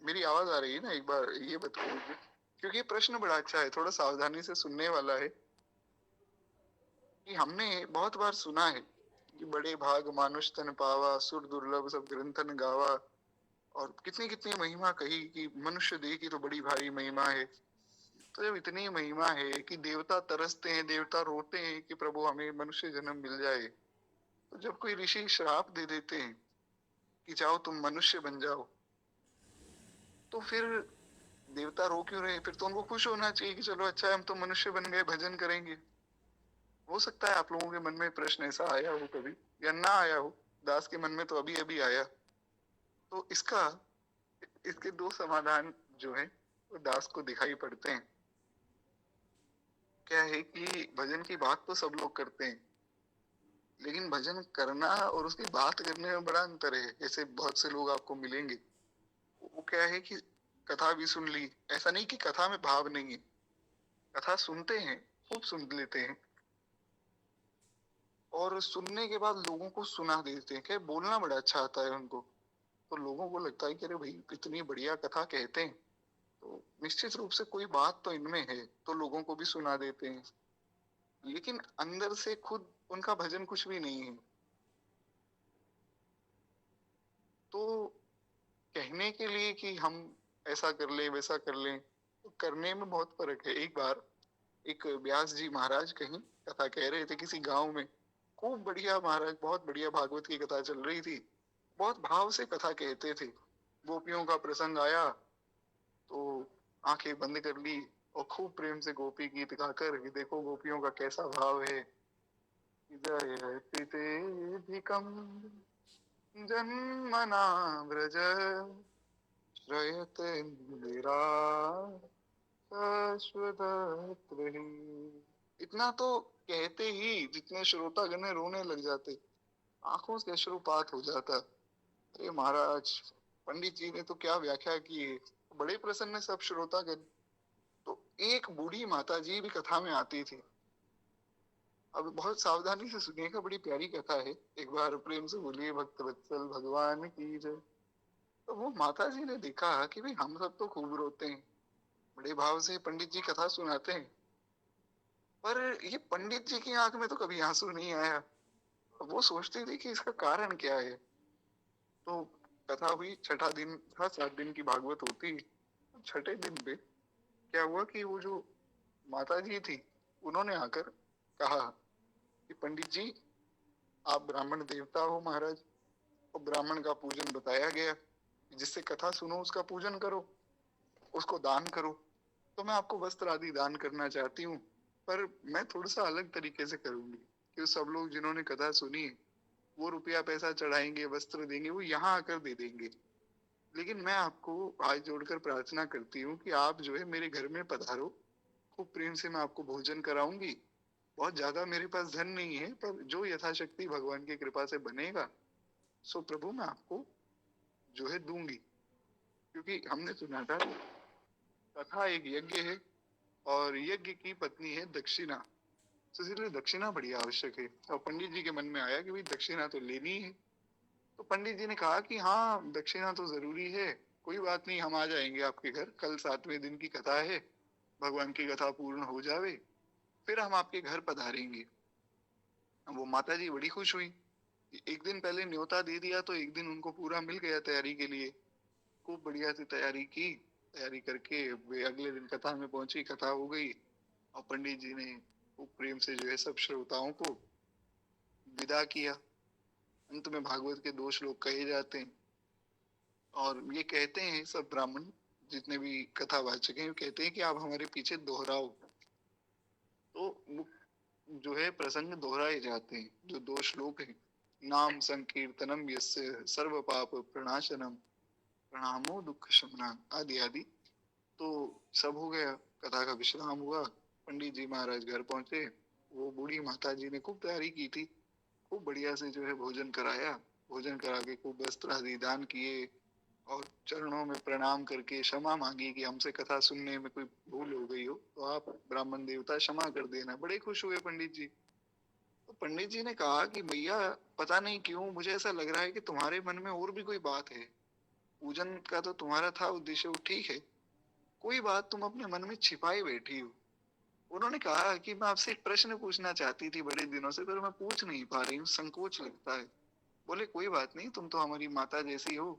मेरी आवाज आ रही है ना? एक बार ये बताओ मुझे, क्योंकि ये प्रश्न बड़ा अच्छा है, थोड़ा सावधानी से सुनने वाला है। कि हमने बहुत बार सुना है कि बड़े भाग मानुष तन पावा, सुर दुर्लभ सब ग्रंथन गावा, और कितनी कितनी महिमा कही कि मनुष्य देह की तो बड़ी भारी महिमा है। तो जब इतनी महिमा है कि देवता तरसते हैं, देवता रोते हैं कि प्रभु हमें मनुष्य जन्म मिल जाए, तो जब कोई ऋषि श्राप दे देते हैं कि जाओ तुम मनुष्य बन जाओ, तो फिर देवता रो क्यों रहे? फिर तो उनको खुश होना चाहिए कि चलो अच्छा है, हम तो मनुष्य बन गए, भजन करेंगे। हो सकता है आप लोगों के मन में प्रश्न ऐसा आया हो कभी, या ना आया हो। दास के मन में तो अभी अभी आया। तो इसके दो समाधान जो है वो दास को दिखाई पड़ते हैं। क्या है कि भजन की बात तो सब लोग करते हैं, लेकिन भजन करना और उसकी बात करने में बड़ा अंतर है। ऐसे बहुत से लोग आपको मिलेंगे, वो क्या है कि कथा भी सुन ली, ऐसा नहीं कि कथा में भाव नहीं है, कथा सुनते हैं, खूब सुन लेते हैं, और सुनने के बाद लोगों को सुना देते हैं। क्या बोलना बड़ा अच्छा आता है उनको, तो लोगों को लगता है कि अरे भाई इतनी बढ़िया कथा कहते हैं, तो निश्चित रूप से कोई बात तो इनमें है, तो लोगों को भी सुना देते हैं। लेकिन अंदर से खुद उनका भजन कुछ भी नहीं है। तो कहने के लिए कि हम ऐसा कर ले वैसा कर ले, तो करने में बहुत फर्क है। एक बार एक व्यास जी महाराज कहीं कथा कह रहे थे किसी गांव में। खूब बढ़िया महाराज, बहुत बढ़िया भागवत की कथा चल रही थी, बहुत भाव से कथा कहते थे। गोपियों का प्रसंग आया तो आंखें बंद कर ली और खूब प्रेम से गोपी गीत गाकर, कि देखो गोपियों का कैसा भाव है। जयतिधिकं जन्मना व्रज श्रयते इंदिरा शाश्वतत्रहि। इतना तो कहते ही जितने श्रोतागण रोने लग जाते, आंखों से अश्रुपात हो जाता। अरे महाराज, पंडित जी ने तो क्या व्याख्या की है, बड़े प्रसन्न सब श्रोतागण। तो एक बूढ़ी माता जी भी कथा में आती थी। अब बहुत सावधानी से सुनिएगा, बड़ी प्यारी कथा है। एक बार प्रेम से बोलिए भक्त वत्सल भगवान की जय। तो वो माता जी ने देखा कि भाई हम सब तो खूब रोते हैं, बड़े भाव से पंडित जी कथा सुनाते हैं, पर ये पंडित जी की आंख में तो कभी आंसू नहीं आया। वो सोचती थी कि इसका कारण क्या है। तो कथा हुई, छठा दिन था, 7 दिन की भागवत होती। छठे दिन पे क्या हुआ कि वो जो माता जी थी उन्होंने आकर कहा कि पंडित जी, आप ब्राह्मण देवता हो महाराज, और ब्राह्मण का पूजन बताया गया, जिससे कथा सुनो उसका पूजन करो, उसको दान करो। तो मैं आपको वस्त्र आदि दान करना चाहती हूँ, पर मैं थोड़ा सा अलग तरीके से करूंगी कि सब लोग जिन्होंने कथा सुनी वो रुपया पैसा चढ़ाएंगे, वस्त्र देंगे, वो यहाँ आकर दे देंगे। लेकिन मैं आपको हाथ जोड़कर प्रार्थना करती हूँ कि आप जो है मेरे घर में पधारो, खूब प्रेम से मैं आपको भोजन कराऊंगी, बहुत ज्यादा मेरे पास धन नहीं है, पर जो यथाशक्ति भगवान की कृपा से बनेगा सो प्रभु मैं आपको जो है दूंगी। क्योंकि हमने सुना था कथा एक यज्ञ है और यज्ञ की पत्नी है दक्षिणा, तो इसलिए दक्षिणा बड़ी आवश्यक है। और पंडित जी के मन में आया कि भाई दक्षिणा तो लेनी है। तो पंडित जी ने कहा कि हाँ दक्षिणा तो जरूरी है, कोई बात नहीं, हम आ जाएंगे आपके घर, कल 7वें दिन की कथा है, भगवान की कथा पूर्ण हो जावे फिर हम आपके घर पधारेंगे। वो माता जी बड़ी खुश हुई। एक दिन पहले न्योता दे दिया तो एक दिन उनको पूरा मिल गया तैयारी के लिए। खूब बढ़िया से तैयारी की, तैयारी करके वे अगले दिन कथा में पहुंची, कथा हो गई और पंडित जी ने खूब प्रेम से जो है सब श्रोताओं को विदा किया। अंत में भागवत के 2 श्लोक कहे जाते हैं और ये कहते हैं सब ब्राह्मण जितने भी कथावाचक हैं, कहते हैं कि आप हमारे पीछे दोहराओ। तो जो है प्रसंग दोहराए जाते हैं। जो 2 श्लोक हैं, नाम संकीर्तनम यस्य सर्व पाप प्रणाशनम प्रणामो दुख शमनम आदि आदि। तो सब हो गया, कथा का विश्राम हुआ, पंडित जी महाराज घर पहुंचे। वो बूढ़ी माता जी ने खूब तैयारी की थी, खूब बढ़िया से जो है भोजन कराया, भोजन करा के खूब वस्त्र आदि दान किए और चरणों में प्रणाम करके क्षमा मांगी कि हमसे कथा सुनने में कोई भूल हो गई हो तो आप ब्राह्मण देवता क्षमा कर देना। बड़े खुश हुए पंडित जी। तो पंडित जी ने कहा कि भैया पता नहीं क्यों मुझे ऐसा लग रहा है कि तुम्हारे मन में और भी कोई बात है। पूजन का तो तुम्हारा था उद्देश्य, वो ठीक है, कोई बात तुम अपने मन में छिपाई बैठी हो। उन्होंने कहा कि मैं आपसे एक प्रश्न पूछना चाहती थी बड़े दिनों से, पर मैं पूछ नहीं पा रही हूँ, संकोच लगता है। बोले कोई बात नहीं, तुम तो हमारी माता जैसी हो,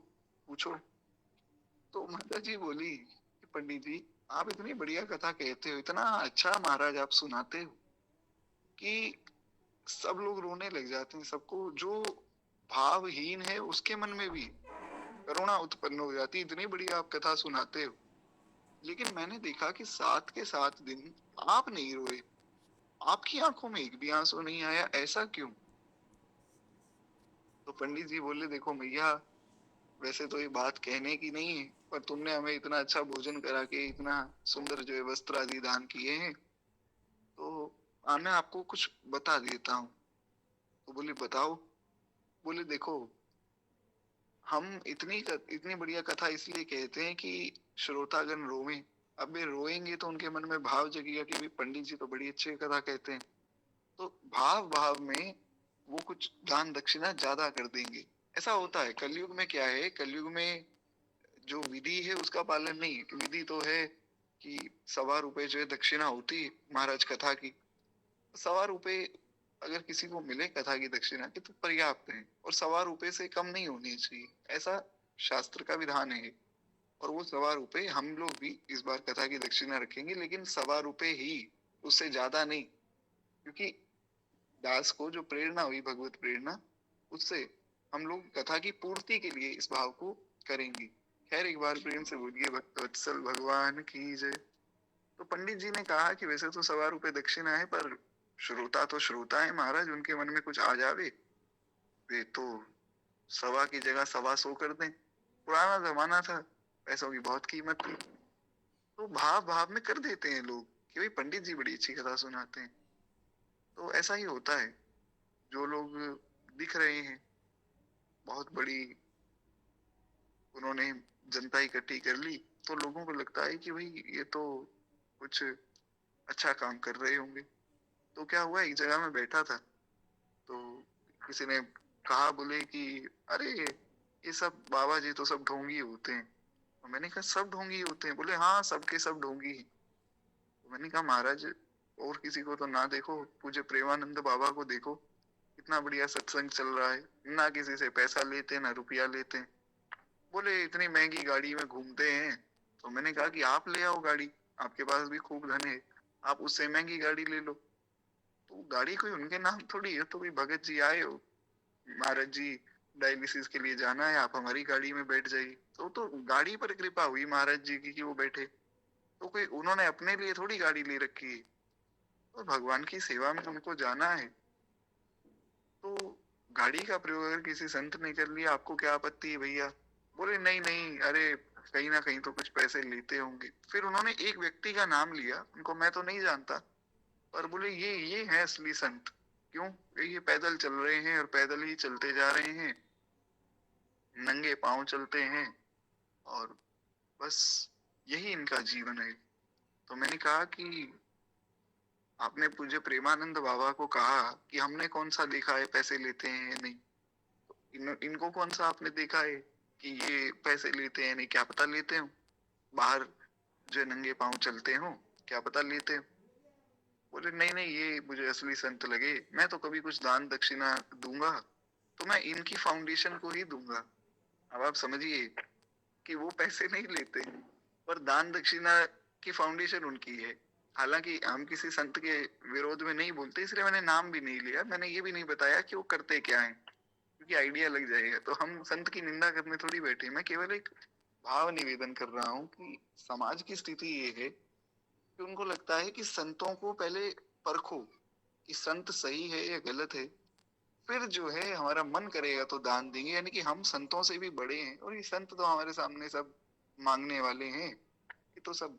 पूछो। तो माता जी बोली कि पंडित जी आप इतनी बढ़िया कथा कहते हो, इतना अच्छा महाराज आप सुनाते हो कि सब लोग रोने लग जाते हैं। सबको जो भावहीन है उसके मन में भी करुणा उत्पन्न हो जाती है, इतनी बढ़िया आप कथा सुनाते हो। लेकिन मैंने देखा कि 7 के 7 दिन आप नहीं रोए, आपकी आंखों में एक भी आंसू नहीं आया, ऐसा क्यों? तो पंडित जी बोले देखो मैया, वैसे तो ये बात कहने की नहीं है, पर तुमने हमें इतना अच्छा भोजन करा के इतना सुंदर जो है वस्त्र आदि दान किए हैं, तो मैं आपको कुछ बता देता हूँ। तो बोले बताओ। बोले देखो, हम इतनी बढ़िया कथा इसलिए कहते हैं कि श्रोतागण रोवे। अब वे रोएंगे तो उनके मन में भाव जगेगा कि भी पंडित जी तो बड़ी अच्छी कथा कहते हैं, तो भाव भाव में वो कुछ दान दक्षिणा ज्यादा कर देंगे। ऐसा होता है कलयुग में। क्या है कलयुग में जो विधि है उसका पालन नहीं है। कि विधि तो है कि 1.25 जो है दक्षिणा होती है महाराज कथा की, 1.25 अगर किसी को मिले कथा की दक्षिणा की तो पर्याप्त है, और 1.25 से कम नहीं होनी चाहिए, ऐसा शास्त्र का विधान है। और वो 1.25 हम लोग भी इस बार कथा की दक्षिणा रखेंगे, लेकिन 1.25 ही, उससे ज्यादा नहीं। क्योंकि दास को जो प्रेरणा हुई भगवत प्रेरणा, उससे हम लोग कथा की पूर्ति के लिए इस भाव को करेंगे। खैर एक बार प्रेम से बोलिए भक्त वत्सल भगवान की जय। तो पंडित जी ने कहा कि वैसे तो 1.25 दक्षिणा है, पर श्रोता तो श्रोता है महाराज, उनके मन में कुछ आ जावे वे तो 1.25 की जगह 125 कर दें। पुराना जमाना था, पैसों की बहुत कीमत थी, तो भाव भाव में कर देते हैं लोग कि भाई पंडित जी बड़ी अच्छी कथा सुनाते हैं। तो ऐसा ही होता है, जो लोग दिख रहे हैं बहुत बड़ी, उन्होंने जनता इकट्ठी कर ली, तो लोगों को लगता है कि भाई ये तो कुछ अच्छा काम कर रहे होंगे। तो क्या हुआ, एक जगह में बैठा था तो किसी ने कहा, बोले कि अरे ये सब बाबा जी तो सब ढोंगी होते हैं। तो मैंने कहा सब ढोंगी होते हैं? बोले हाँ सबके सब ढोंगी ही। तो मैंने कहा महाराज और किसी को तो ना देखो, पूज्य प्रेमानंद बाबा को देखो, कितना बढ़िया सत्संग चल रहा है, ना किसी से पैसा लेते ना रुपया लेते। बोले इतनी महंगी गाड़ी में घूमते हैं। तो मैंने कहा कि आप ले आओ गाड़ी, आपके पास भी खूब धन है, आप उससे महंगी गाड़ी ले लो। तो गाड़ी कोई उनके नाम थोड़ी है, तो भाई भगत जी आए हो, महाराज जी डायलिसिस के लिए जाना है, आप हमारी गाड़ी में बैठ जाइए। तो गाड़ी पर कृपा हुई महाराज जी की कि वो बैठे, तो कोई उन्होंने अपने लिए थोड़ी गाड़ी ले रखी है। तो भगवान की सेवा में उनको जाना है, तो गाड़ी का प्रयोग अगर किसी संत ने कर लिया, आपको क्या आपत्ति है भैया? बोले नहीं नहीं, अरे कहीं ना कहीं तो कुछ पैसे लेते होंगे। फिर उन्होंने एक व्यक्ति का नाम लिया, उनको मैं तो नहीं जानता, और बोले ये है असली संत। क्यों? ये पैदल चल रहे हैं और पैदल ही चलते जा रहे हैं, नंगे पांव चलते हैं और बस यही इनका जीवन है। तो मैंने कहा कि आपने पूज्य प्रेमानंद बाबा को कहा कि हमने कौन सा देखा है पैसे लेते हैं या नहीं, इनको कौन सा आपने देखा है कि ये पैसे लेते हैं? नहीं, क्या पता लेते हो, बाहर जो नंगे पांव चलते हो, क्या पता लेते हो। बोले नहीं नहीं, ये मुझे असली संत लगे, मैं तो कभी कुछ दान दक्षिणा दूंगा तो मैं इनकी फाउंडेशन को ही दूंगा। अब आप समझिए कि वो पैसे नहीं लेते पर दान दक्षिणा की फाउंडेशन उनकी है। हालांकि हम किसी संत के विरोध में नहीं बोलते, इसलिए मैंने नाम भी नहीं लिया, मैंने ये भी नहीं बताया कि वो करते क्या है, क्योंकि आइडिया लग जाएगा। तो हम संत की निंदा करने थोड़ी बैठे, मैं केवल एक भाव निवेदन कर रहा हूँ कि समाज की स्थिति ये है कि उनको लगता है कि संतों को पहले परखो कि संत सही है या गलत है, फिर जो है हमारा मन करेगा तो दान देंगे, यानी कि हम संतों से भी बड़े हैं और ये संत तो हमारे सामने सब मांगने वाले हैं, ये तो सब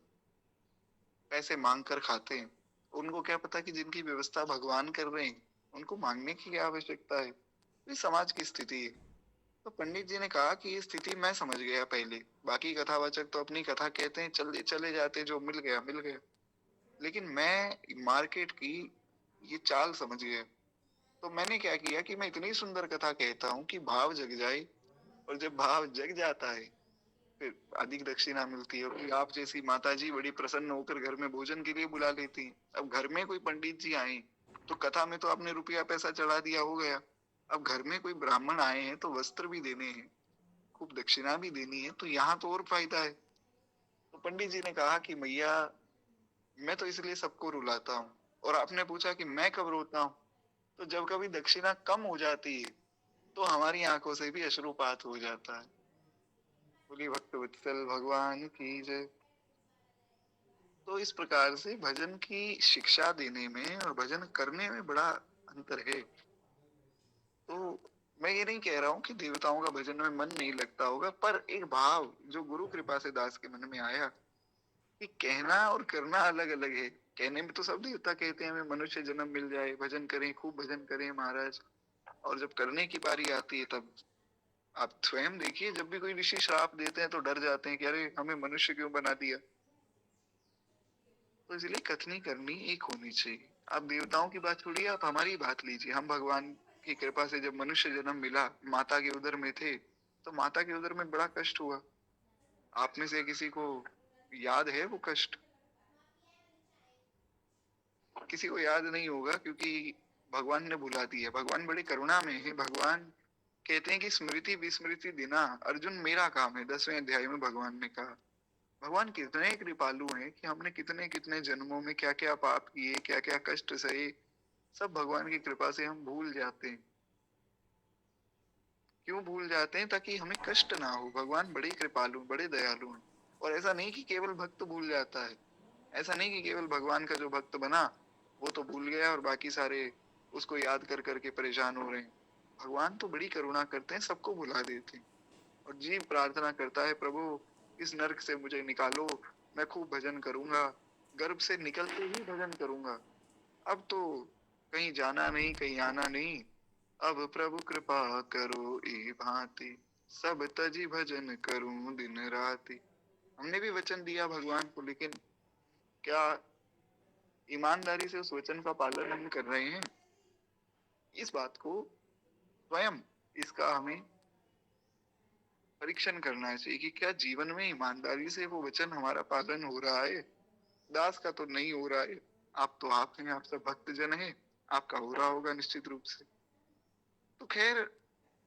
पैसे मांग कर खाते हैं। उनको क्या पता कि जिनकी व्यवस्था भगवान कर रहे हैं, उनको मांगने की क्या आवश्यकता है। ये समाज की स्थिति है। तो पंडित जी ने कहा कि ये स्थिति मैं समझ गया पहले, बाकी कथावाचक तो अपनी कथा कहते हैं, चले चले जाते, जो मिल गया मिल गया, लेकिन मैं मार्केट की ये चाल समझ गया। तो मैंने क्या किया कि मैं इतनी सुंदर कथा कहता हूँ कि भाव जग जाए, और जब भाव जग जाता है फिर अधिक दक्षिणा मिलती है। कि आप जैसी माता जी बड़ी प्रसन्न होकर घर में भोजन के लिए बुला लेती हैं। अब घर में कोई पंडित जी आए तो कथा में तो आपने रुपया पैसा चढ़ा दिया, हो गया। अब घर में कोई ब्राह्मण आए हैं तो वस्त्र भी देने हैं, खूब दक्षिणा भी देनी है, तो यहाँ तो और फायदा है। तो पंडित जी ने कहा कि मैया, मैं तो इसलिए सबको रुलाता हूँ, और आपने पूछा कि मैं कब रोता हूँ, तो जब कभी दक्षिणा कम हो जाती है तो हमारी आंखों से भी अश्रुपात हो जाता है। बोली भक्त वत्सल भगवान की जय। तो इस प्रकार से भजन की शिक्षा देने में और भजन करने में बड़ा अंतर है। तो मैं ये नहीं कह रहा हूँ कि देवताओं का भजन में मन नहीं लगता होगा, पर एक भाव जो गुरु कृपा से दास के मन में आया कि कहना और करना अलग अलग है। कहने में तो सब देवता कहते हैं हमें मनुष्य जन्म मिल जाए, भजन करें, खूब भजन करें महाराज, और जब करने की बारी आती है तब आप स्वयं देखिए, जब भी कोई ऋषि श्राप देते हैं तो डर जाते हैं कि अरे हमें मनुष्य क्यों बना दिया। तो इसलिए कथनी करनी एक होनी चाहिए। आप देवताओं की बात छोड़िए, आप हमारी बात लीजिए। हम भगवान की कृपा से जब मनुष्य जन्म मिला, माता के उदर में थे, तो माता के उदर में बड़ा कष्ट हुआ। आप में से किसी को याद है वो कष्ट? किसी को याद नहीं होगा, क्योंकि भगवान ने बुला दिया। भगवान बड़ी करुणा में है। भगवान कहते हैं कि स्मृति विस्मृति दिना अर्जुन मेरा काम है, 10वें अध्याय में भगवान ने कहा। भगवान कितने कृपालु हैं कि हमने कितने कितने जन्मों में क्या क्या पाप किए, क्या क्या कष्ट सहे, सब भगवान की कृपा से हम भूल जाते हैं। क्यों भूल जाते हैं? ताकि हमें कष्ट ना हो। भगवान बड़े कृपालु, बड़े दयालु हैं। और ऐसा नहीं कि केवल भक्त भूल जाता है, ऐसा नहीं कि केवल भगवान का जो भक्त बना वो तो भूल गया और बाकी सारे उसको याद कर करके परेशान हो रहे हैं। भगवान तो बड़ी करुणा करते हैं, सबको भुला देते हैं। और जीव प्रार्थना करता है, प्रभु इस नरक से मुझे निकालो, मैं खूब भजन करूंगा, गर्भ से निकलते ही भजन करूंगा। अब तो कहीं जाना नहीं, कहीं आना नहीं, अब प्रभु कृपा करो ए भांति, सब तजी भजन करूं दिन राति। हमने भी वचन दिया भगवान को, लेकिन क्या ईमानदारी से उस वचन का पालन हम कर रहे हैं? इस बात को स्वयं इसका हमें परीक्षण करना चाहिए कि क्या जीवन में ईमानदारी से वो वचन हमारा पालन हो रहा है। दास का तो नहीं हो रहा है। आप हैं, आप सब भक्त जन हैं, आपका हो रहा होगा निश्चित रूप से। तो खैर,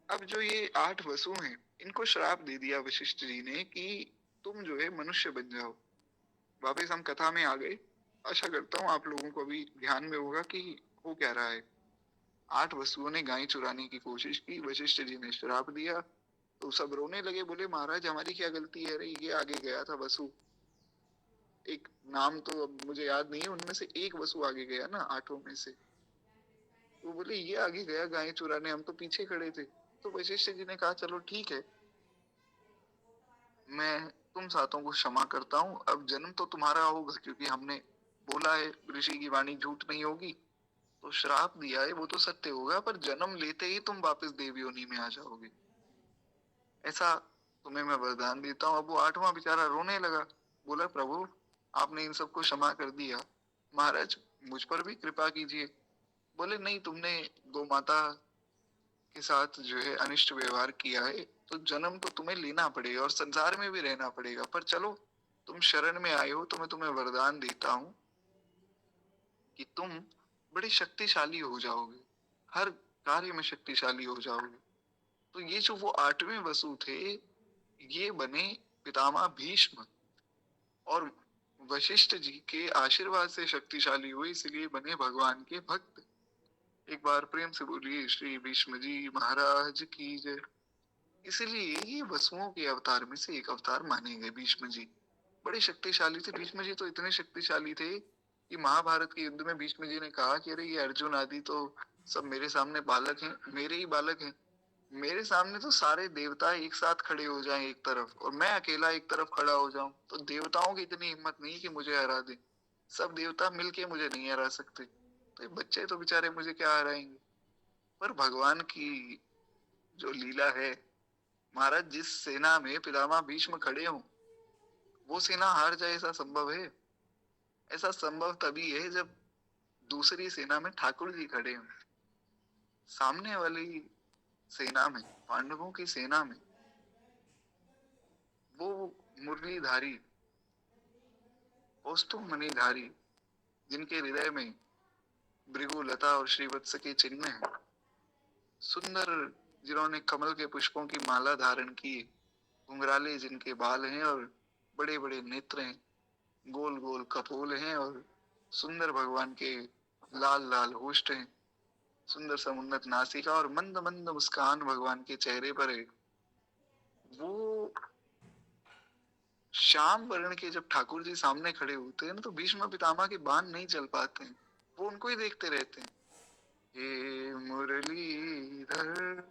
अब जो ये 8 वसु हैं, इनको श्राप दे दिया वशिष्ठ जी ने कि तुम जो है मनुष्य बन जाओ। वापस हम कथा में आ गए। आशा करता हूँ आप लोगों को भी ध्यान में होगा कि हो क्या रहा है। 8 वसुओं ने गाय चुराने की कोशिश की, वशिष्ठ जी ने श्राप दिया, तो सब रोने लगे, बोले महाराज हमारी क्या गलती है, रे ये आगे गया था वसु। एक नाम तो अब मुझे याद नहीं है, उनमें से एक वसु आगे गया ना 8 में से। वो बोले ये आगे गया गाय चुराने, हम तो पीछे खड़े थे। तो वशिष्ठ जी ने कहा चलो ठीक है, मैं तुम सातों को क्षमा करता हूँ, अब जन्म तो तुम्हारा होगा क्योंकि हमने बोला है ऋषि की वाणी झूठ नहीं होगी, तो श्राप दिया है वो तो सत्य होगा, पर जन्म लेते ही तुम वापस देव योनि में आ जाओगे, ऐसा तुम्हें मैं वरदान देता हूँ। अब वो आठवां बेचारा रोने लगा, बोला प्रभु आपने इन सबको क्षमा कर दिया, महाराज मुझ पर भी कृपा कीजिए। बोले नहीं, तुमने गौ माता के साथ जो है अनिष्ट व्यवहार किया है, तो जन्म तो तुम्हें लेना पड़ेगा और संसार में भी रहना पड़ेगा, पर चलो तुम शरण में आए हो तो मैं तुम्हें वरदान देता हूं कि तुम बड़े शक्तिशाली हो जाओगे, हर कार्य में शक्तिशाली हो जाओगे। तो ये जो वो आठवें वसु थे, ये बने पितामह भीष्म, और वशिष्ठ जी के आशीर्वाद से शक्तिशाली हुए, इसलिए बने भगवान के भक्त। एक बार प्रेम से बोलिए श्री भीष्म जी महाराज की जय। इसलिए ये वसुओं के अवतार में से एक अवतार माने गए भीष्म जी। बड़े शक्तिशाली थे भीष्म जी, तो इतने शक्तिशाली थे कि महाभारत के युद्ध में भीष्म जी ने कहा कि अरे ये अर्जुन आदि तो सब मेरे सामने बालक हैं, मेरे ही बालक हैं, मेरे सामने तो सारे देवता एक साथ खड़े हो जाएं एक तरफ और मैं अकेला एक तरफ खड़ा हो जाऊं, तो देवताओं की इतनी हिम्मत नहीं कि मुझे हरा दे, सब देवता मिलके मुझे नहीं हरा सकते, तो ये बच्चे तो बेचारे मुझे क्या हराएंगे। पर भगवान की जो लीला है, महाराज जिस सेना में पितामह भीष्म खड़े हों वो सेना हार जाए, ऐसा संभव है? ऐसा संभव तभी है जब दूसरी सेना में ठाकुर जी खड़े हों। सामने वाली सेना में, पांडवों की सेना में, वो मुरलीधारी कौस्तुभमणिधारी जिनके हृदय में भृगु लता और श्रीवत्स के चिन्ह हैं, सुंदर जिन्होंने कमल के पुष्पों की माला धारण की, घुंघराले जिनके बाल हैं और बड़े बड़े नेत्र हैं, गोल गोल कपोल हैं और सुंदर भगवान के लाल लाल होष्ट हैं, सुंदर समुन्नत नासिका और मंद मंद मुस्कान भगवान के चेहरे पर है। वो श्याम वर्ण के जब ठाकुर जी सामने खड़े होते हैं ना, तो भीष्म पितामह के बाण नहीं चल पाते हैं, वो उनको ही देखते रहते हैं। हे मुरलीधर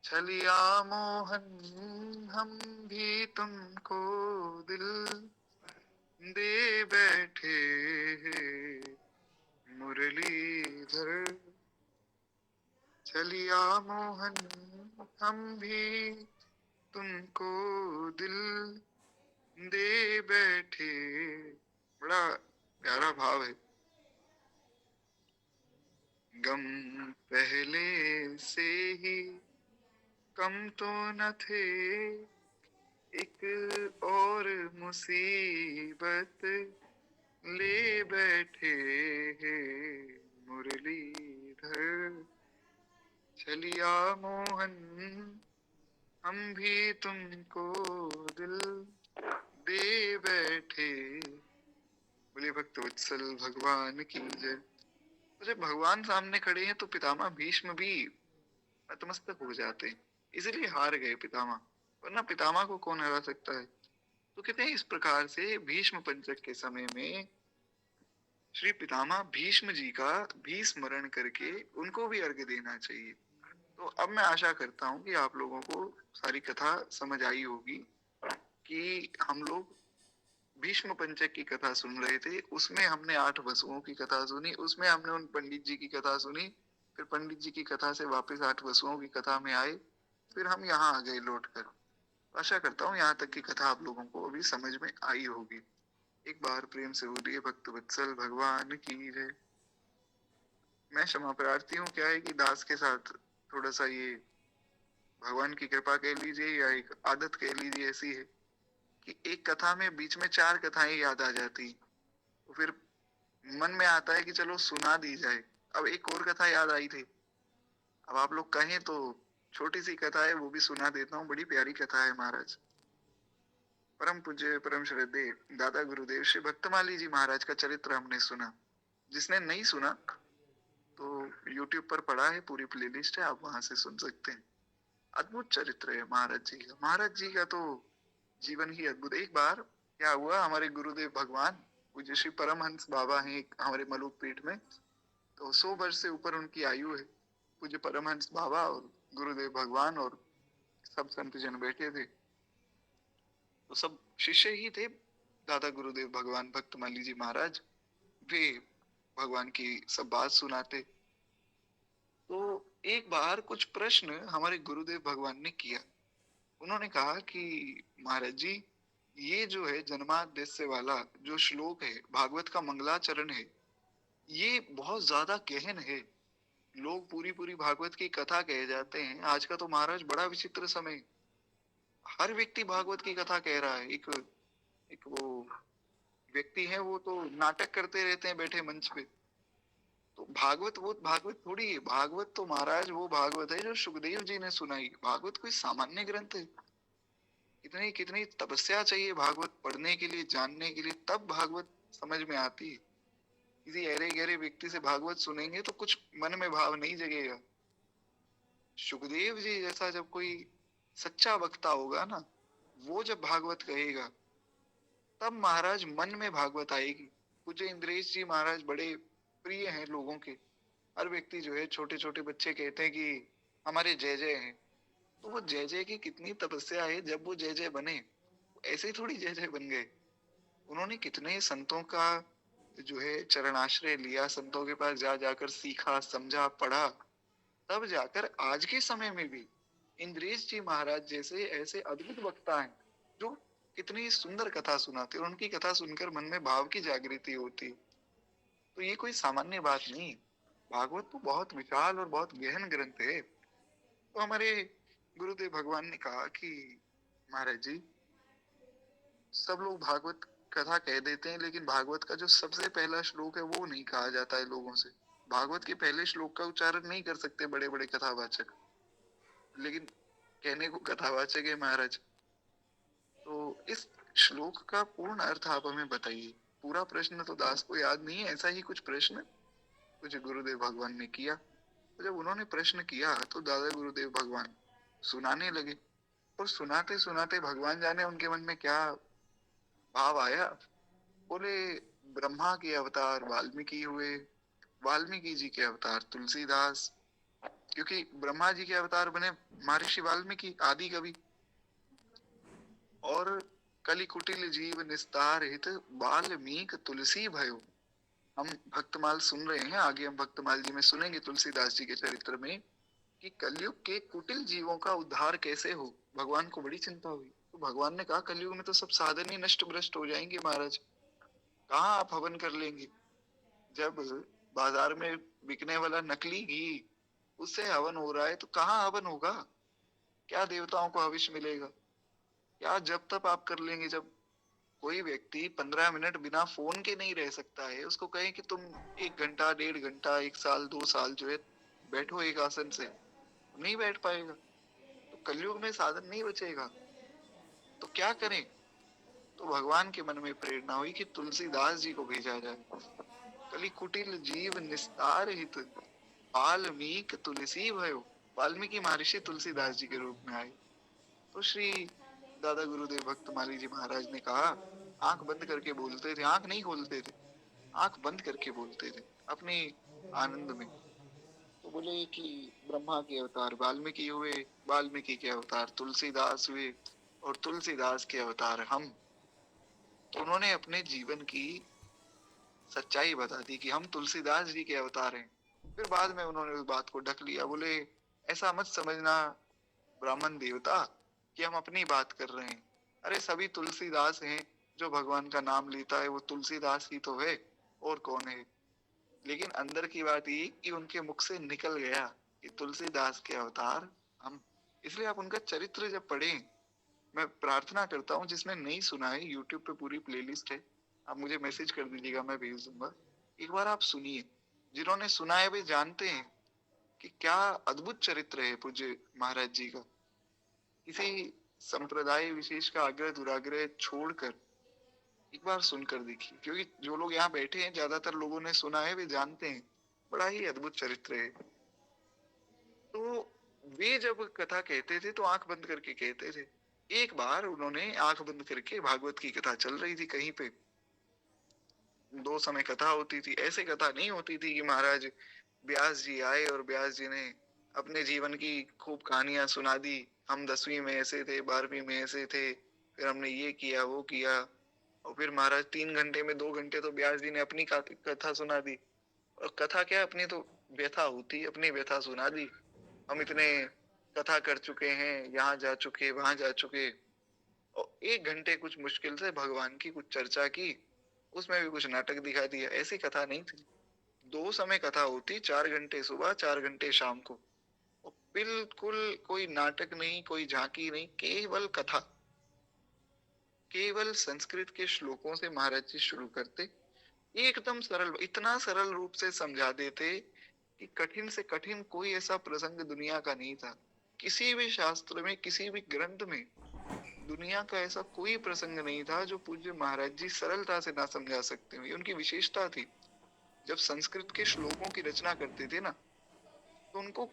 छलिया मोहन हम भी तुमको दिल दे बैठे, मुरलीधर छलिया मोहन हम भी तुमको दिल दे बैठे। बड़ा प्यारा भाव है। गम पहले से ही कम तो न थे, एक और मुसीबत ले बैठे हैं, मुरलीधर छलिया मोहन हम भी तुमको दिल दे बैठे। बोले भक्त वत्सल भगवान की जय। तो जब भगवान सामने खड़े हैं तो पितामह भीष्म भी नतमस्तक हो जाते हैं, इसलिए हार गए पितामह, वरना पितामह को कौन हरा सकता है। तो कहते हैं इस प्रकार से भीष्म पंचक के समय में श्री पितामह भीष्म जी का भी स्मरण करके उनको भी अर्घ्य देना चाहिए। तो अब मैं आशा करता हूँ कि आप लोगों को सारी कथा समझ आई होगी कि हम लोग भीष्म पंचक की कथा सुन रहे थे, उसमें हमने 8 वसुओं की कथा सुनी, उसमें हमने उन पंडित जी की कथा सुनी, फिर पंडित जी की कथा से वापस 8 वसुओं की कथा में आए, फिर हम यहाँ आ गए लौट कर। आशा करता हूँ यहाँ तक की कथा आप लोगों को अभी समझ में आई होगी। एक बार प्रेम से बोलिए भक्त वत्सल भगवान की जय। मैं क्षमा प्रार्थी हूँ, क्या है कि दास के साथ थोड़ा सा ये भगवान की कृपा कह लीजिए या एक आदत कह लीजिए ऐसी है कि एक कथा में बीच में 4 कथाएं याद आ जाती, तो फिर मन में आता है कि चलो सुना दी जाए। अब एक और कथा याद आई थी, अब आप लोग कहें तो छोटी सी कथा है, वो भी सुना देता हूँ। बड़ी प्यारी कथा है महाराज। परम पूज्य परम श्रद्धेय दादा गुरुदेव श्री भक्तमाली जी महाराज का चरित्र हमने सुना। जिसने नहीं सुना तो YouTube पर पड़ा है, पूरी प्लेलिस्ट है, आप वहां से सुन सकते हैं। अद्भुत चरित्र है महाराज जी का। महाराज जी का तो जीवन ही अद्भुत। एक बार क्या हुआ, हमारे गुरुदेव भगवान पूज्य श्री परमहंस बाबा हैं हमारे मलुक पीठ में, तो 100 वर्ष से ऊपर उनकी आयु है। पूज्य परमहंस बाबा और गुरुदेव भगवान और सब संत जन बैठे थे, तो सब शिष्य ही थे दादा गुरुदेव भगवान भक्तमाली जी महाराज। वे भगवान की सब बात सुनाते। तो एक बार कुछ प्रश्न हमारे गुरुदेव भगवान ने किया। उन्होंने कहा कि महाराज जी, ये जो है जन्माद्यस्य वाला जो श्लोक है, भागवत का मंगलाचरण है, ये बहुत ज्यादा गहन है। लोग पूरी पूरी भागवत की कथा कहे जाते हैं। आज का तो महाराज बड़ा विचित्र समय है। हर व्यक्ति भागवत की कथा कह रहा है। एक एक वो व्यक्ति है, वो तो नाटक करते रहते हैं बैठे मंच पे। तो भागवत वो भागवत थोड़ी है। भागवत तो महाराज वो भागवत है जो सुखदेव जी ने सुनाई। भागवत कोई सामान्य ग्रंथ है। कितनी कितनी तपस्या चाहिए भागवत पढ़ने के लिए, जानने के लिए, तब भागवत समझ में आती है। किसी अरे गहरे व्यक्ति से भागवत सुनेंगे तो कुछ मन में भाव नहीं जगेगा। सुखदेव जी जैसा जब कोई सच्चा वक्ता होगा ना, वो जब भागवत कहेगा, तब महाराज मन में भागवत आएगी। पूज्य इंद्रेश जी महाराज बड़े प्रिय हैं लोगों के। हर व्यक्ति जो है, छोटे छोटे बच्चे कहते हैं कि हमारे जय जय हैं। तो वो जय जय की कितनी तपस्या है। जब वो जय जय बने, ऐसे ही थोड़ी जय जय बन गए। उन्होंने कितने संतों का जो है चरणाश्रय लिया, संतों के पास जा जाकर सीखा, समझा, पढ़ा, तब जाकर आज के समय में भी इंद्रेश जी महाराज जैसे ऐसे अद्भुत वक्ता हैं जो कितनी सुंदर कथा सुनाते, और उनकी कथा सुनकर मन में भाव की जागृति होती। तो ये कोई सामान्य बात नहीं। भागवत तो बहुत विशाल और बहुत गहन ग्रंथ है। तो हमारे गुरुदेव भगवान ने कहा कि महाराज जी, सब लोग भागवत कथा कह देते हैं, लेकिन भागवत का जो सबसे पहला श्लोक है वो नहीं कहा जाता है लोगों से। भागवत के पहले श्लोक का उच्चारण नहीं कर सकते बड़े बड़े कथावाचक, लेकिन कहने को कथावाचक है महाराज। तो इस श्लोक का पूर्ण अर्थ आप हमें बताइए। पूरा प्रश्न तो दास को याद नहीं है। ऐसा ही कुछ प्रश्न कुछ गुरुदेव भगवान ने किया। तो जब उन्होंने प्रश्न किया तो दादा गुरुदेव भगवान सुनाने लगे। और सुनाते सुनाते भगवान जाने उनके मन में क्या भाव आया। बोले, ब्रह्मा के अवतार वाल्मीकि हुए, वाल्मीकि जी के अवतार तुलसीदास। क्योंकि ब्रह्मा जी के अवतार बने महर्षि वाल्मीकि, आदि कवि। और कलि कुटिल जीव निस्तार हित वाल्मीकि तुलसी भयो। हम भक्तमाल सुन रहे हैं, आगे हम भक्तमाल जी में सुनेंगे तुलसीदास जी के चरित्र में कि कलयुग के कुटिल जीवों का उद्धार कैसे हो। भगवान को बड़ी चिंता हुई। तो भगवान ने कहा, कलयुग में तो सब साधन ही नष्ट भ्रष्ट हो जाएंगे महाराज, कहाँ आप हवन कर लेंगे। जब बाजार में बिकने वाला नकली घी, उससे हवन हो रहा है, तो कहाँ हवन होगा। क्या देवताओं को हविष मिलेगा। क्या जब तब आप कर लेंगे। जब कोई व्यक्ति 15 मिनट बिना फोन के नहीं रह सकता है, उसको कहें कि तुम 1 घंटा, 1.5 घंटा, 1 साल, 2 साल जो है बैठो एक आसन से, नहीं बैठ पाएगा। तो कलयुग में साधन नहीं बचेगा, तो क्या करें। तो भगवान के मन में प्रेरणा हुई कि तुलसीदास जी को भेजा जाए। कलि कुटिल जीव निस्तार हित वाल्मीकि तुलसी भयो। वाल्मीकि महर्षि तुलसीदास जी के रूप में आए। तो श्री दादा गुरुदेव भक्तमाली जी महाराज ने कहा, आंख बंद करके बोलते थे, आंख नहीं खोलते थे, आंख बंद करके बोलते थे अपने आनंद में। तो बोले कि ब्रह्मा के अवतार वाल्मीकि हुए, वाल्मीकि के अवतार तुलसीदास हुए, और तुलसीदास के अवतार हम। तो उन्होंने अपने जीवन की सच्चाई बता दी कि हम तुलसीदास जी के अवतार हैं। फिर बाद में उन्होंने उस बात को ढक लिया। बोले, ऐसा मत समझना ब्राह्मण देवता कि हम अपनी बात कर रहे हैं। अरे सभी तुलसीदास हैं। जो भगवान का नाम लेता है वो तुलसीदास ही तो है, और कौन है। लेकिन अंदर की बात ये कि उनके मुख से निकल गया कि तुलसीदास के अवतार हम। इसलिए आप उनका चरित्र जब पढ़ें, मैं प्रार्थना करता हूँ, जिसने नहीं सुना है, यूट्यूब पे पूरी प्लेलिस्ट है, आप मुझे मैसेज कर दीजिएगा, मैं भेज दूंगा। एक बार आप सुनिए। जिन्होंने सुना है वे जानते हैं कि क्या अद्भुत चरित्र है पूज्य महाराज जी का। किसी संप्रदाय विशेष का आग्रह दुराग्रह छोड़कर एक बार सुनकर देखिए। क्योंकि जो लोग यहाँ बैठे हैं, ज्यादातर लोगों ने सुना है, वे जानते हैं बड़ा ही अद्भुत चरित्र है। तो वे जब कथा कहते थे तो आंख बंद करके कहते थे। एक बार उन्होंने आंख बंद करके, भागवत की कथा चल रही थी कहीं पे, 2 समय कथा होती थी। ऐसे कथा नहीं होती थी कि महाराज व्यास जी आए और व्यास जी ने अपने जीवन की खूब कहानियां सुना दी। हम 10वीं में ऐसे थे, 12वीं में ऐसे थे, फिर हमने ये किया वो किया, और फिर महाराज 3 घंटे में 2 घंटे तो व्यास जी ने अपनी कथा सुना दी। और कथा क्या, अपनी तो व्यथा होती, अपनी व्यथा सुना दी। हम इतने कथा कर चुके हैं, यहाँ जा चुके, वहां जा चुके। और 1 घंटे कुछ मुश्किल से भगवान की कुछ चर्चा की, उसमें भी कुछ नाटक दिखा दिया। ऐसी कथा नहीं थी। 2 समय कथा होती, 4 घंटे सुबह, 4 घंटे शाम को। और बिल्कुल कोई नाटक नहीं, कोई झांकी नहीं, केवल कथा। केवल संस्कृत के श्लोकों से महाराज जी शुरू करते, एकदम सरल, इतना सरल रूप से समझा देते कि कठिन से कठिन कोई ऐसा प्रसंग दुनिया का नहीं था। किसी भी शास्त्र में, किसी भी ग्रंथ में दुनिया का ऐसा कोई प्रसंग नहीं था जो पूज्य महाराज जी सरलता से ना समझा सकते हो। ये उनकी विशेषता थी। जब संस्कृत के श्लोकों की रचना करते थे ना, तो उनको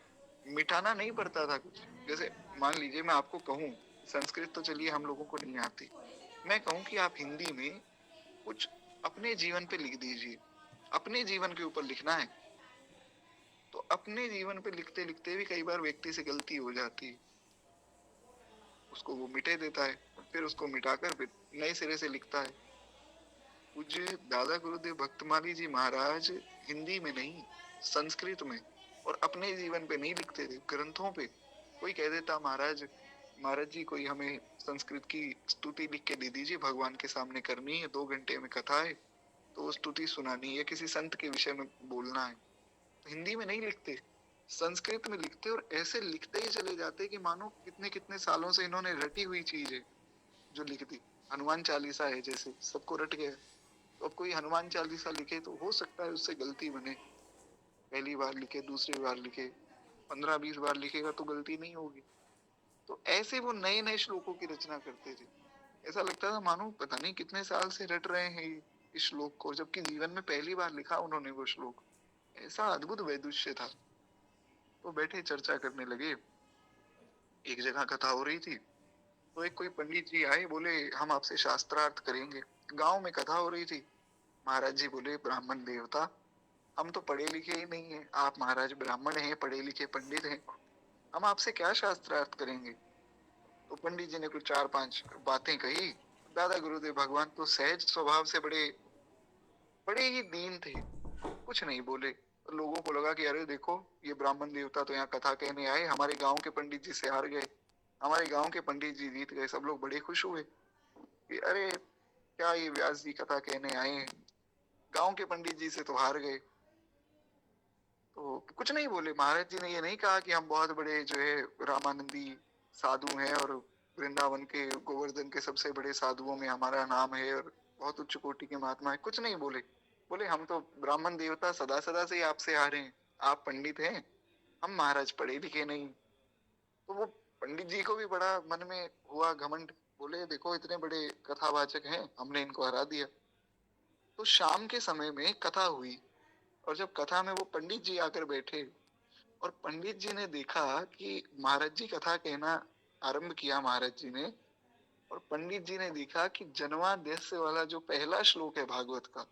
मिटाना नहीं पड़ता था कुछ। जैसे मान लीजिए मैं आपको कहूँ, संस्कृत तो चलिए हम लोगों को नहीं आती, मैं कहूँ कि आप हिंदी में कुछ अपने जीवन पे लिख दीजिए, अपने जीवन के ऊपर लिखना है, तो अपने जीवन पे लिखते लिखते भी कई बार व्यक्ति से गलती हो जाती है, उसको वो मिटे देता है, फिर उसको मिटाकर फिर नए सिरे से लिखता है। पूज्य दादा गुरुदेव भक्तमाली जी महाराज हिंदी में नहीं, संस्कृत में और अपने जीवन पे नहीं लिखते थे, ग्रंथों पे। कोई कह देता महाराज, महाराज जी कोई हमें संस्कृत की स्तुति लिख के दे दीजिए, भगवान के सामने करनी है, 2 घंटे में कथा है, तो वो स्तुति सुनानी है, किसी संत के विषय में बोलना है। तो हिंदी में नहीं लिखते, संस्कृत में लिखते, और ऐसे लिखते ही चले जाते कि मानो कितने कितने सालों से इन्होंने रटी हुई चीज है जो लिख दी। हनुमान चालीसा है जैसे, सबको रट गया। तो अब कोई हनुमान चालीसा लिखे तो हो सकता है उससे गलती बने, पहली बार लिखे, दूसरी बार लिखे, 15-20 बार लिखेगा तो गलती नहीं होगी। तो ऐसे वो नए नए श्लोकों की रचना करते थे। ऐसा लगता था मानो पता नहीं कितने साल से रट रहे हैं इस श्लोक को, जबकि जीवन में पहली बार लिखा उन्होंने वो श्लोक। ऐसा अद्भुत वैदुष्य था। तो बैठे चर्चा करने लगे। एक जगह कथा हो रही थी, तो एक कोई पंडित जी आए, बोले हम आपसे शास्त्रार्थ करेंगे। गांव में कथा हो रही थी। महाराज जी बोले ब्राह्मण देवता, हम तो पढ़े लिखे ही नहीं है, आप महाराज ब्राह्मण हैं, पढ़े लिखे पंडित हैं, हम आपसे क्या शास्त्रार्थ करेंगे। तो पंडित जी ने कुछ 4-5 बातें कही। दादा गुरुदेव भगवान तो सहज स्वभाव से बड़े बड़े ही दीन थे, कुछ नहीं बोले। लोगों को लगा कि अरे देखो, ये ब्राह्मण देवता तो यहाँ कथा कहने आए, हमारे गांव के पंडित जी से हार गए, हमारे गांव के पंडित जी जीत गए। सब लोग बड़े खुश हुए कि अरे क्या ये व्यास जी कथा कहने आए हैं, गांव के पंडित जी से तो हार गए। तो कुछ नहीं बोले। महाराज जी ने ये नहीं कहा कि हम बहुत बड़े जो है रामानंदी साधु हैं और वृंदावन के गोवर्धन के सबसे बड़े साधुओं में हमारा नाम है और बहुत उच्च कोटि के महात्मा है। कुछ नहीं बोले। बोले हम तो ब्राह्मण देवता सदा सदा से ही आपसे हारे हैं, आप पंडित हैं, हम महाराज पढ़े लिखे नहीं। तो वो पंडित जी को भी बड़ा मन में हुआ घमंड। बोले देखो इतने बड़े कथावाचक हैं, हमने इनको हरा दिया। तो शाम के समय में कथा हुई, और जब कथा में वो पंडित जी आकर बैठे, और पंडित जी ने देखा कि महाराज जी कथा कहना आरंभ किया महाराज जी ने, और पंडित जी ने देखा कि जन्माद्यस्य वाला जो पहला श्लोक है भागवत का,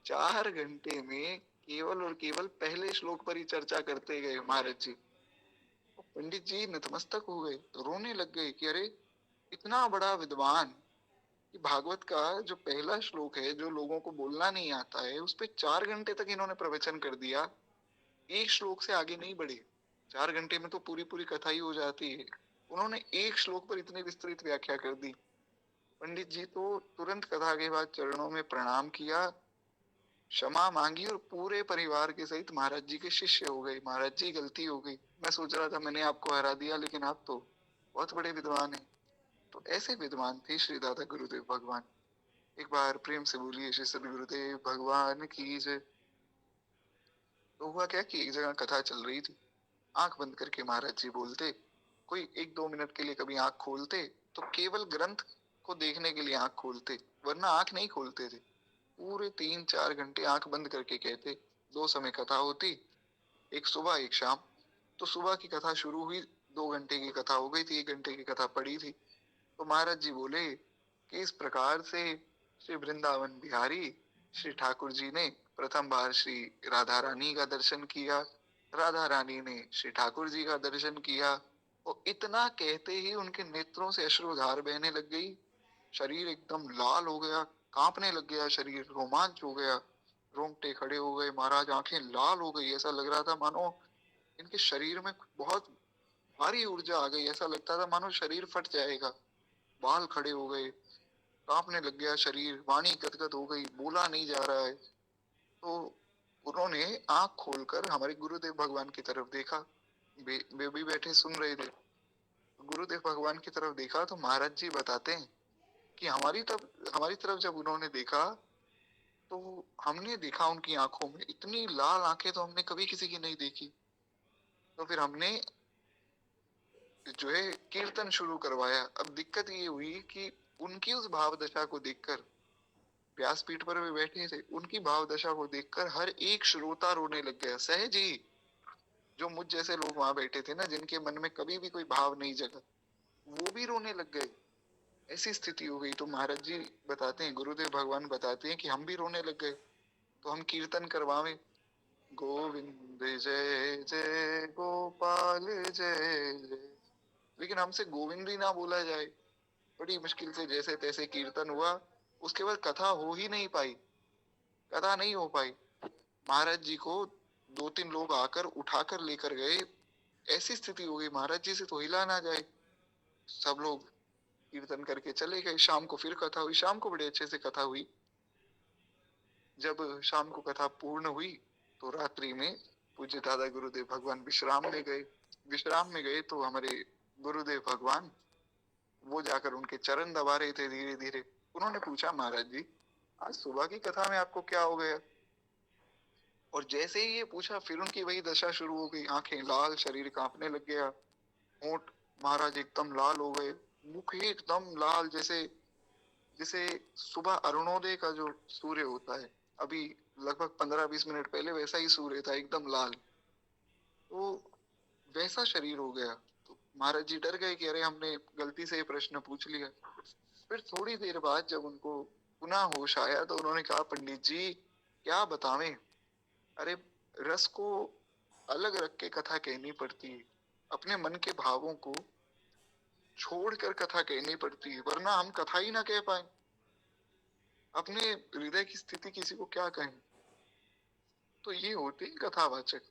4 घंटे में केवल और केवल पहले श्लोक पर ही चर्चा करते गए महाराज जी। तो पंडित जी नतमस्तक हो गए, रोने लग गए कि अरे इतना बड़ा विद्वान, कि भागवत का जो पहला श्लोक है जो लोगों को बोलना नहीं आता है, उस पे 4 घंटे तक इन्होंने प्रवचन कर दिया, एक श्लोक से आगे नहीं बढ़े। 4 घंटे में तो पूरी पूरी कथा ही हो जाती है, उन्होंने एक श्लोक पर इतनी विस्तृत व्याख्या कर दी। पंडित जी तो तुरंत कथा के बाद चरणों में प्रणाम किया, क्षमा मांगी, और पूरे परिवार के सहित महाराज जी के शिष्य हो गए। महाराज जी गलती हो गई, मैं सोच रहा था मैंने आपको हरा दिया, लेकिन आप तो बहुत बड़े विद्वान हैं। तो ऐसे विद्वान थे श्री दादा गुरुदेव भगवान। एक बार प्रेम से बोलिए श्री सदगुरुदेव भगवान की जय। तो हुआ क्या कि एक जगह कथा चल रही थी, आंख बंद करके महाराज जी बोलते, कोई 1-2 मिनट के लिए कभी आंख खोलते तो केवल ग्रंथ को देखने के लिए आंख खोलते, वरना आंख नहीं खोलते थे। पूरे 3-4 घंटे आंख बंद करके कहते। 2 समय कथा होती, एक सुबह एक शाम। तो सुबह की कथा शुरू हुई, 2 घंटे की कथा हो गई थी, 1 घंटे की कथा पड़ी थी। तो महाराज जी बोले कि इस प्रकार से श्री वृंदावन बिहारी श्री ठाकुर जी ने प्रथम बार श्री राधा रानी का दर्शन किया, राधा रानी ने श्री ठाकुर जी का दर्शन किया, और इतना कहते ही उनके नेत्रों से अश्रुधार बहने लग गई, शरीर एकदम लाल हो गया, कांपने लग गया शरीर, रोमांच हो गया, रोंगटे खड़े हो गए महाराज, आंखें लाल हो गई, ऐसा लग रहा था मानो इनके शरीर में बहुत भारी ऊर्जा आ गई, ऐसा लगता था मानो शरीर फट जाएगा। बाल खड़े हो गए, कांपने लग गया शरीर, वाणी गदगद हो गई, बोला नहीं जा रहा है। तो उन्होंने आंख खोलकर हमारे गुरुदेव भगवान की तरफ देखा, वे भी बैठे सुन रहे थे। गुरुदेव भगवान की तरफ देखा तो महाराज जी बताते हैं कि हमारी तरफ जब उन्होंने देखा तो हमने देखा उनकी आंखों में इतनी लाल आंखें तो हमने कभी किसी की नहीं देखी। तो फिर हमने जो है कीर्तन शुरू करवाया। अब दिक्कत ये हुई कि उनकी उस भाव दशा को देखकर, व्यासपीठ पर वे बैठे थे, उनकी भाव दशा को देखकर हर एक श्रोता रोने लग गया, सहज ही। जो मुझ जैसे लोग वहां बैठे थे ना, जिनके मन में कभी भी कोई भाव नहीं जगा, वो भी रोने लग गए। ऐसी स्थिति हो गई। तो महाराज जी बताते हैं, गुरुदेव भगवान बताते हैं कि हम भी रोने लग गए। तो हम कीर्तन करवावे, गोविंद जय जय गोपाल जय जय, लेकिन हमसे गोविंद ही ना बोला जाए। बड़ी मुश्किल से जैसे तैसे कीर्तन हुआ। उसके बाद कथा हो ही नहीं पाई, कथा नहीं हो पाई। महाराज जी को दो तीन लोग आकर उठाकर लेकर गए। ऐसी स्थिति हो गई, महाराज जी से तो हिला ना जाए। सब लोग कीर्तन करके चले गए। शाम को फिर कथा हुई, शाम को बड़े अच्छे से कथा हुई। जब शाम को कथा पूर्ण हुई तो रात्रि में पूज्य दादा गुरुदेव भगवान विश्राम में गए। विश्राम में गए तो हमारे गुरुदेव भगवान वो जाकर उनके चरण दबा रहे थे धीरे धीरे। उन्होंने पूछा, महाराज जी आज सुबह की कथा में आपको क्या हो गया? और जैसे ही ये पूछा फिर उनकी वही दशा शुरू हो गई, आंखें लाल, शरीर कांपने लग गया, होंठ महाराज एकदम लाल हो गए, मुख ही एकदम लाल, जैसे जैसे सुबह अरुणोदय का जो सूर्य होता है, अभी लगभग 15-20 मिनट पहले वैसा ही सूर्य था, एकदम लाल। तो वैसा शरीर हो गया। तो महाराज जी डर गए कि अरे हमने गलती से ये प्रश्न पूछ लिया। फिर थोड़ी देर बाद जब उनको पुनः होश आया तो उन्होंने कहा, पंडित जी क्या बतावें, अरे रस को अलग रख के कथा कहनी पड़ती है, अपने मन के भावों को छोड़कर कथा कहनी पड़ती है, वरना हम कथा ही ना कह पाए। अपने हृदय की स्थिति किसी को क्या कहें? तो ये होते हैं कथावाचक।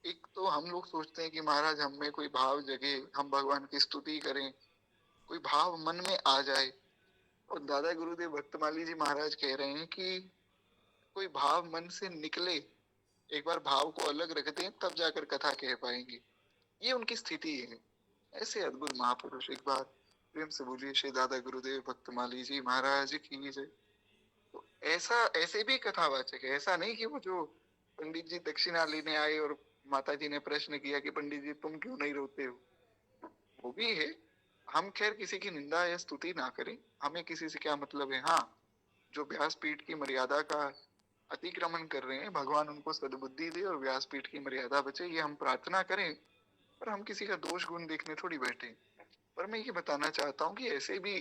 एक तो हम लोग सोचते हैं कि महाराज हम में कोई भाव जगे, हम भगवान की स्तुति करें, कोई भाव मन में आ जाए। और दादा गुरुदेव भक्तमाली जी महाराज कह रहे हैं कि कोई भाव मन से निकले, एक बार भाव को अलग रख दें तब जाकर कथा कह पाएंगे। ये उनकी स्थिति है। ऐसे अद्भुत महापुरुष, एक बार प्रेम से बोलिए श्री दादा गुरुदेव भक्तमाली जी महाराज की जय। तो ऐसा, ऐसे भी कथावाचक है, ऐसा नहीं कि वो जो पंडित जी दक्षिणा लेने आए और माता जी ने प्रश्न किया कि पंडित जी तुम क्यों नहीं रोते हो, वो भी है। हम खैर किसी की निंदा या स्तुति ना करें, हमें किसी से क्या मतलब है। हाँ, जो व्यासपीठ की मर्यादा का अतिक्रमण कर रहे हैं, भगवान उनको सद्बुद्धि दे और व्यासपीठ की मर्यादा बचे, ये हम प्रार्थना करें। पर हम किसी का दोष गुण देखने थोड़ी बैठे। पर मैं ये बताना चाहता हूँ कि ऐसे भी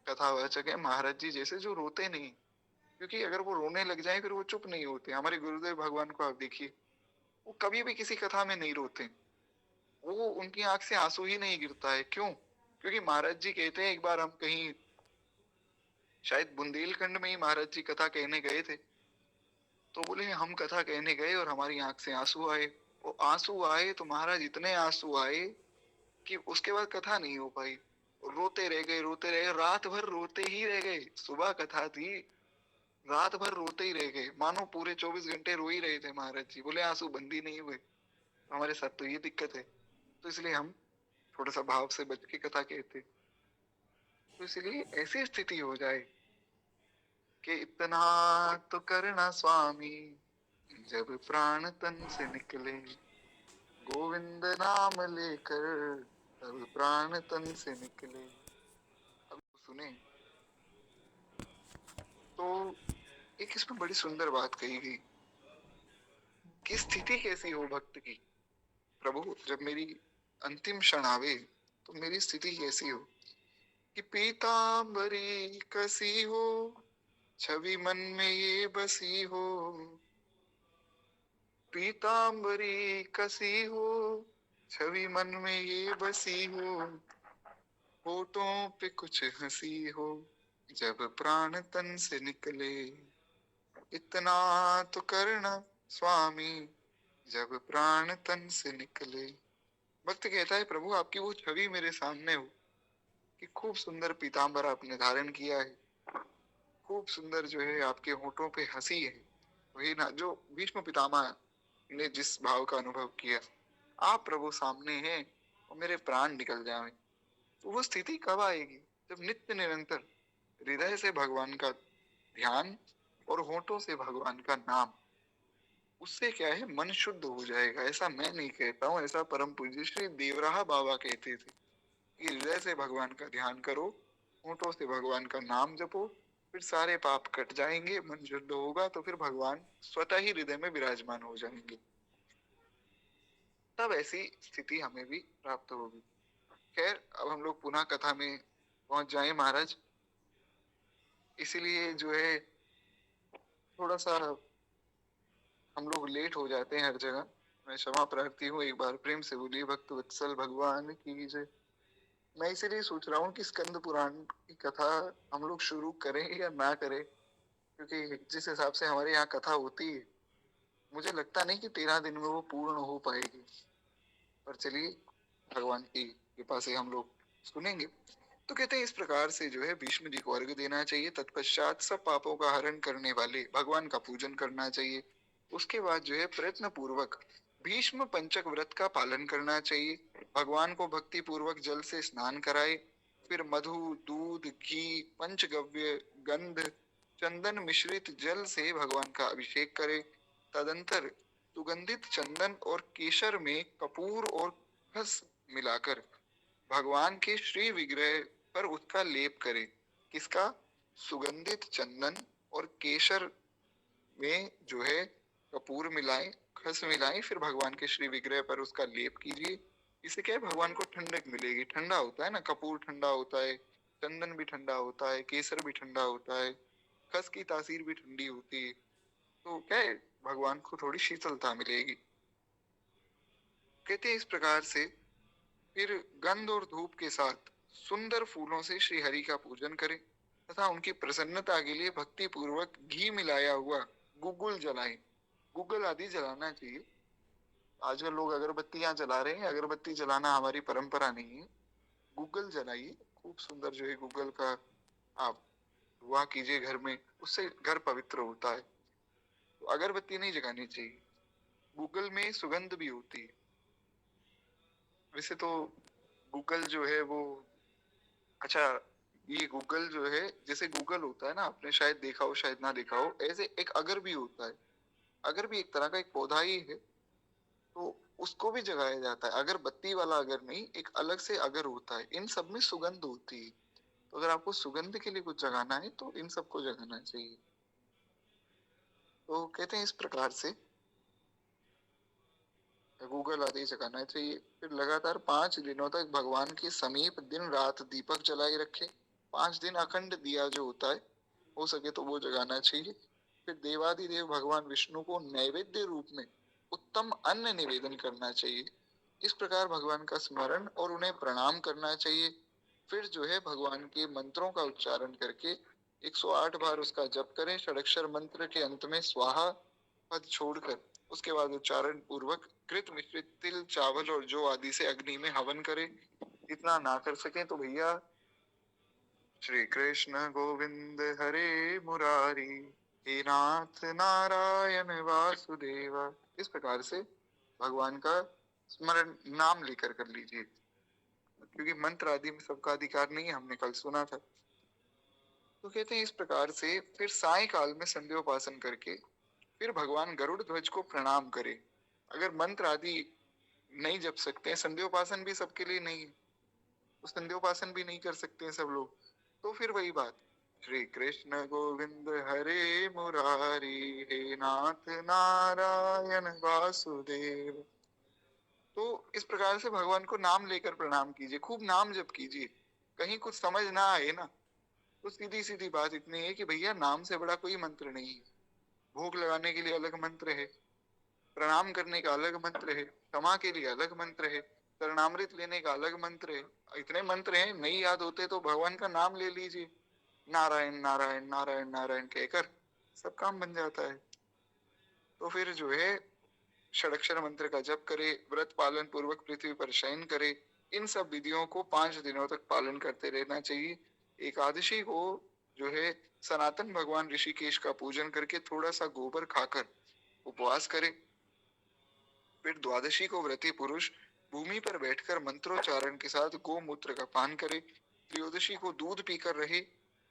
कथावाचक है महाराज जी जैसे, जो रोते नहीं। क्योंकि अगर वो रोने लग जाए फिर वो चुप नहीं होते। हमारे गुरुदेव भगवान को आप देखिए, वो कभी भी किसी कथा में नहीं रोते, वो उनकी आंख से आंसू ही नहीं गिरता है। क्यों? क्योंकि महाराज जी कहते हैं, एक बार हम कहीं शायद बुंदेलखंड में ही महाराज जी कथा कहने गए थे। तो बोले हम कथा कहने गए और हमारी आंख से आंसू आए। वो आंसू आए तो महाराज इतने आंसू आए कि उसके बाद कथा नहीं हो पाई। रोते रह गए, रोते रह गए, रात भर रोते ही रह गए। सुबह कथा थी, रात भर रोते ही रह गए, मानो पूरे 24 घंटे रो ही रहे थे महाराज जी। बोले आंसू बंद ही नहीं हुए। हमारे साथ तो ये दिक्कत है। तो इसलिए हम थोड़ा सा भाव से बच के कथा कहते। तो इसलिए ऐसी स्थिति हो जाए कि इतना तो करना स्वामी, जब प्राण तन से निकले, गोविंद नाम लेकर तब प्राण तन से निकले। अब सुने तो एक इसमें बड़ी सुंदर बात कही गई कि स्थिति कैसी हो भक्त की, प्रभु जब मेरी अंतिम क्षण आवे तो मेरी स्थिति कैसी हो। कि पीतांबरी कसी हो, छवि मन में ये बसी हो, पीतांबरी कसी हो, छवि मन में ये बसी हो, होठों पे कुछ हंसी हो, जब प्राण तन से निकले, इतना तो करना स्वामी, जब प्राण तन से निकले। भक्त कहता है प्रभु आपकी वो छवि मेरे सामने हो कि खूब सुंदर पीताम्बर आपने धारण किया है, खूब सुंदर जो है आपके होठों पे हंसी है, वही ना जो भीष्म पितामह ने जिस भाव का अनुभव किया, आप प्रभु सामने हैं और मेरे प्राण निकल जाए। तो वो स्थिति कब आएगी? जब नित्य निरंतर हृदय से भगवान का ध्यान और होठों से भगवान का नाम, उससे क्या है मन शुद्ध हो जाएगा। ऐसा मैं नहीं कहता हूँ, ऐसा परम पूज्य श्री देवराहा बाबा कहते थे कि हृदय से भगवान का ध्यान करो, होठों से भगवान का नाम जपो, फिर सारे पाप कट जाएंगे, मन शुद्ध होगा तो फिर भगवान स्वतः ही हृदय में विराजमान हो जाएंगे। तब ऐसी स्थिति हमें भी प्राप्त होगी। खैर अब हम लोग पुनः कथा में पहुंच जाए महाराज। इसीलिए जो है थोड़ा सा हम लोग लेट हो जाते हैं हर जगह। मैं क्षमा प्रार्थी हूँ, एक बार प्रेम से बोलिए भक्त वत्सल भगवान की जय। मैं इसीलिए सोच रहा हूँ कि स्कंद पुराण की कथा हम लोग शुरू करें या ना करें, क्योंकि जिस हिसाब से हमारे यहाँ कथा होती है मुझे लगता नहीं कि 13 दिन में वो पूर्ण हो पाएगी। पर चलिए भगवान की कृपा से हम लोग सुनेंगे। तो कहते हैं इस प्रकार से जो है भीष्म जी को अर्घ देना चाहिए, तत्पश्चात सब पापों का हरण करने वाले भगवान का पूजन करना चाहिए। उसके बाद जो है प्रयत्न पूर्वक भीष्म पंचक व्रत का पालन करना चाहिए। भगवान को भक्ति पूर्वक जल से स्नान कराए, फिर मधु दूध घी पंचगव्य गंध चंदन मिश्रित जल से भगवान का अभिषेक करे। तदंतर सुगंधित चंदन और केसर में कपूर और खस मिलाकर भगवान के श्री विग्रह पर उसका लेप करे। किसका? सुगंधित चंदन और केसर में जो है कपूर मिलाएं, खस मिलाएं, फिर भगवान के श्री विग्रह पर उसका लेप कीजिए। इससे क्या है भगवान को ठंडक मिलेगी। ठंडा होता है ना, कपूर ठंडा होता है, चंदन भी ठंडा होता है, केसर भी ठंडा होता है, खस की तासीर भी ठंडी होती है। तो क्या है भगवान को थोड़ी शीतलता मिलेगी। कहते हैं इस प्रकार से फिर गंध और धूप के साथ सुंदर फूलों से श्री हरि का पूजन करें तथा उनकी प्रसन्नता के लिए भक्ति पूर्वक घी मिलाया हुआ गुग्गुल जलाएं। गुग्गल आदि जलाना चाहिए। आजकल लोग अगरबत्तियां जला रहे हैं, अगरबत्ती जलाना हमारी परंपरा नहीं है। गुग्गल जलाइए, खूब सुंदर जो है गुग्गल का आप धुआं कीजिए घर में, उससे घर पवित्र होता है। तो अगरबत्ती नहीं जगानी चाहिए। गूगल में सुगंध भी होती है। वैसे तो गूगल जो है वो, अच्छा, ये गूगल जो है जैसे गूगल होता है ना, आपने शायद देखा हो शायद ना देखा हो, ऐसे एक अगर भी होता है। अगर भी एक तरह का एक पौधा ही है, तो उसको भी जगाया जाता है। अगर बत्ती वाला अगर नहीं, एक अलग से अगर होता है। इन सब में सुगंध होती है। तो अगर आपको सुगंध के लिए कुछ जगाना है तो इन सबको जगाना चाहिए। तो कहते हैं इस प्रकार से गूगल आदि जगाना चाहिए। फिर लगातार 5 दिनों तक भगवान के समीप दिन रात दीपक जलाए रखे। 5 दिन अखंड दिया जो होता है, हो सके तो वो जगाना चाहिए। फिर देवादिदेव भगवान विष्णु को नैवेद्य रूप में उत्तम अन्न निवेदन करना चाहिए। इस प्रकार भगवान का स्मरण और उन्हें प्रणाम करना चाहिए। फिर जो है भगवान के मंत्रों का उच्चारण करके 108 बार उसका जप करें। षडक्षर मंत्र के अंत में स्वाहा पद छोड़कर उसके बाद उच्चारण पूर्वक कृत मिश्रित तिल चावल और जौ आदि से अग्नि में हवन करें। इतना ना कर सके तो भैया श्री कृष्ण गोविंद हरे मुरारी, हे नाथ नारायण वासुदेव, इस प्रकार से भगवान का स्मरण नाम लेकर कर लीजिए, क्योंकि मंत्र आदि में सबका अधिकार नहीं है, हमने कल सुना था। तो कहते हैं इस प्रकार से फिर सायकाल में संध्योपासन करके फिर भगवान गरुड़ ध्वज को प्रणाम करे। अगर मंत्र आदि नहीं जप सकते हैं, संध्योपासन भी सबके लिए नहीं है, तो संध्योपासन भी नहीं कर सकते हैं सब लोग, तो फिर वही बात, श्री कृष्ण गोविंद हरे मुरारी, हे नाथ नारायण वासुदेव। तो इस प्रकार से भगवान को नाम लेकर प्रणाम कीजिए, खूब नाम जप कीजिए। कहीं कुछ समझ ना आए ना, तो सीधी सीधी बात इतनी है कि भैया नाम से बड़ा कोई मंत्र नहीं है। भोग लगाने के लिए अलग मंत्र है, प्रणाम करने का अलग मंत्र है, क्षमा के लिए अलग मंत्र है, शरणामृत लेने का अलग मंत्र है। इतने मंत्र हैं, नहीं याद होते तो भगवान का नाम ले लीजिए। नारायण नारायण नारायण नारायण कहकर सब काम बन जाता है। तो फिर जो है षडक्षर मंत्र का जप करे, व्रत पालन पूर्वक पृथ्वी पर शयन करे। इन सब विधियों को 5 दिनों तक पालन करते रहना चाहिए। एकादशी को जो है सनातन भगवान ऋषिकेश का पूजन करके थोड़ा सा गोबर खाकर उपवास करे। फिर द्वादशी को व्रती पुरुष भूमि पर बैठकर मंत्रोच्चारण के साथ गोमूत्र का पान करे। त्रयोदशी को दूध पीकर रहे।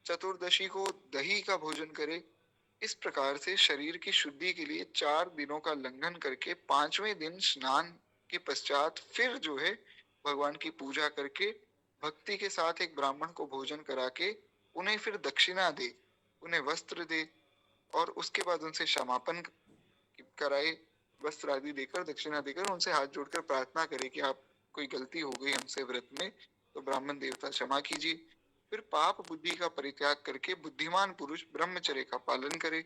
चतुर्दशी को दही का भोजन करे। इस प्रकार से शरीर की शुद्धि के लिए 4 दिनों का लंघन करके 5वें दिन स्नान के पश्चात फिर जो है भगवान की पूजा करके भक्ति के साथ एक ब्राह्मण को भोजन करा के उन्हें फिर दक्षिणा दे, उन्हें वस्त्र दे और उसके बाद उनसे क्षमापन कराए। वस्त्र आदि देकर, दक्षिणा देकर उनसे हाथ जोड़कर प्रार्थना करे कि आप कोई गलती हो गई हमसे व्रत में तो ब्राह्मण देवता क्षमा कीजिए। फिर पाप बुद्धि का परित्याग करके बुद्धिमान पुरुष ब्रह्मचर्य का पालन करे।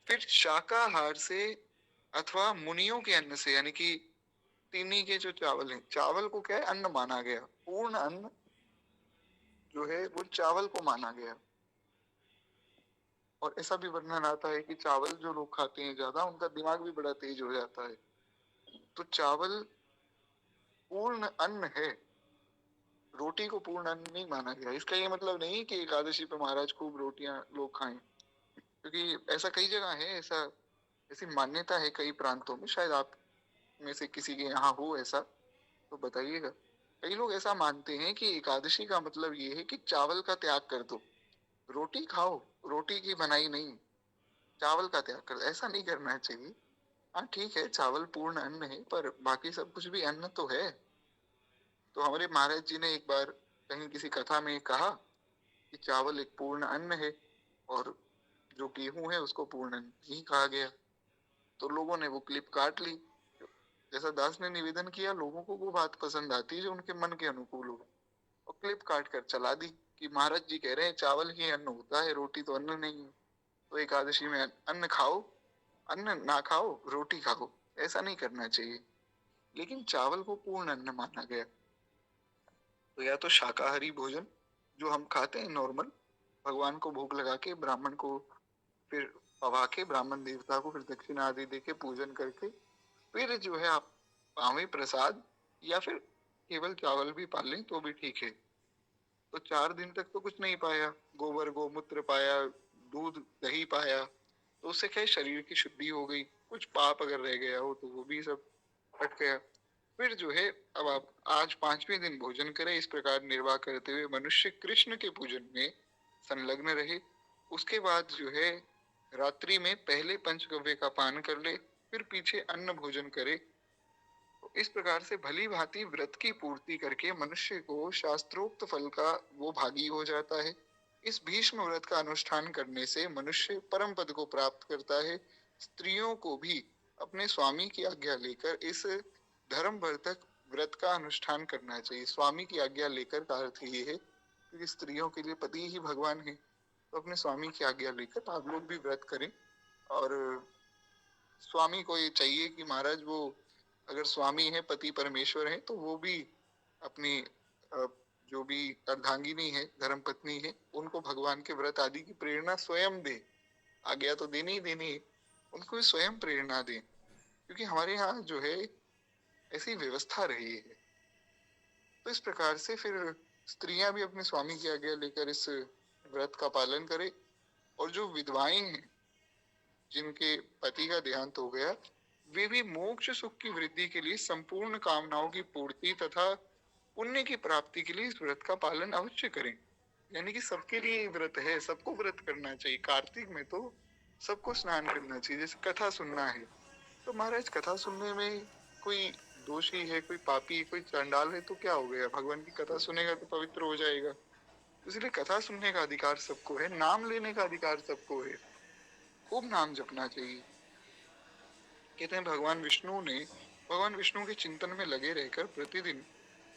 फिर शाकाहार से अथवा मुनियों के अन्न से, यानी कि तीनी के जो चावल है, चावल को क्या है अन्न माना गया, पूर्ण अन्न जो है वो चावल को माना गया। और ऐसा भी वर्णन आता है कि चावल जो लोग खाते हैं ज्यादा उनका दिमाग भी बड़ा तेज हो जाता है। तो चावल पूर्ण अन्न है, रोटी को पूर्ण अन्न नहीं माना गया। इसका ये मतलब नहीं कि एकादशी पे महाराज खूब रोटियां लोग खाएं, क्योंकि ऐसा कई जगह है, ऐसी मान्यता है कई प्रांतों में, शायद आप में से किसी के यहाँ हो ऐसा तो बताइएगा। कई लोग ऐसा मानते हैं कि एकादशी का मतलब ये है कि चावल का त्याग कर दो, रोटी खाओ, रोटी की बनाई नहीं, चावल का त्याग कर दो। ऐसा नहीं करना चाहिए। हाँ ठीक है, चावल पूर्ण अन्न है पर बाकी सब कुछ भी अन्न तो है। तो हमारे महाराज जी ने एक बार कहीं किसी कथा में कहा कि चावल एक पूर्ण अन्न है और जो गेहूं है उसको पूर्ण अन्न नहीं कहा गया। तो लोगों ने वो क्लिप काट ली। जैसा दास ने निवेदन किया, लोगों को वो बात पसंद आती है जो उनके मन के अनुकूल हो, और क्लिप काट कर चला दी कि महाराज जी कह रहे हैं चावल ही अन्न होता है, रोटी तो अन्न नहीं है। तो एकादशी में अन्न खाओ, अन्न ना खाओ, रोटी खाओ, ऐसा नहीं करना चाहिए। लेकिन चावल को पूर्ण अन्न माना गया। तो या तो शाकाहारी भोजन जो हम खाते हैं नॉर्मल, भगवान को भोग लगा के ब्राह्मण को फिर पवा के ब्राह्मण देवता को फिर दक्षिणा आदि दे के पूजन करके फिर जो है आप पावे प्रसाद, या फिर केवल चावल भी पालें तो भी ठीक है। तो 4 दिन तक तो कुछ नहीं पाया, गोबर गोमूत्र पाया, दूध दही पाया, तो उससे क्या है, शरीर की शुद्धि हो गई। कुछ पाप अगर रह गया हो तो वो भी सब हट गया। फिर जो है अब आप आज 5वें दिन भोजन करें। इस प्रकार निर्वाह करते हुए मनुष्य कृष्ण के पूजन में संलग्न रहे। उसके बाद जो है रात्रि में पहले पंचगव्य का पान कर ले, फिर पीछे अन्न भोजन करे। तो इस प्रकार से भली भांति व्रत की पूर्ति करके मनुष्य को शास्त्रोक्त फल का वो भागी हो जाता है। इस भीष्म व्रत का अनुष्ठान करने से मनुष्य परम पद को प्राप्त करता है। स्त्रियों को भी अपने स्वामी की आज्ञा लेकर इस धर्म वर्धक व्रत का अनुष्ठान करना चाहिए। स्वामी की आज्ञा लेकर का अर्थ ये है क्योंकि स्त्रियों के लिए पति ही भगवान है, तो अपने स्वामी की आज्ञा लेकर आप लोग भी व्रत करें। और स्वामी को ये चाहिए कि महाराज वो अगर स्वामी है, पति परमेश्वर है, तो वो भी अपनी जो भी अर्धांगिनी है, धर्म पत्नी है, उनको भगवान के व्रत आदि की प्रेरणा स्वयं दे। आज्ञा तो देनी ही देनी है, उनको भी स्वयं प्रेरणा दे, क्योंकि हमारे यहाँ जो है ऐसी व्यवस्था रही है। तो इस प्रकार से फिर स्त्रियां भी अपने स्वामी की आज्ञा लेकर इस व्रत का पालन करें। और जो विधवाएं हैं जिनके पति का देहांत हो गया, वे भी मोक्ष सुख की वृद्धि के लिए संपूर्ण कामनाओं की पूर्ति तथा पुण्य की प्राप्ति के लिए इस व्रत का पालन अवश्य करें। यानी कि सबके लिए व्रत है, सबको व्रत करना चाहिए। कार्तिक में तो सबको स्नान करना चाहिए। जैसे कथा सुनना है तो महाराज कथा सुनने में कोई दोषी है, कोई पापी है, कोई चांडाल है तो क्या हो गया, भगवान की कथा सुनेगा तो पवित्र हो जाएगा। इसलिए कथा सुनने का अधिकार सबको है, नाम लेने का अधिकार सबको है, खूब नाम जपना चाहिए। कहते हैं भगवान विष्णु के चिंतन में लगे रहकर प्रतिदिन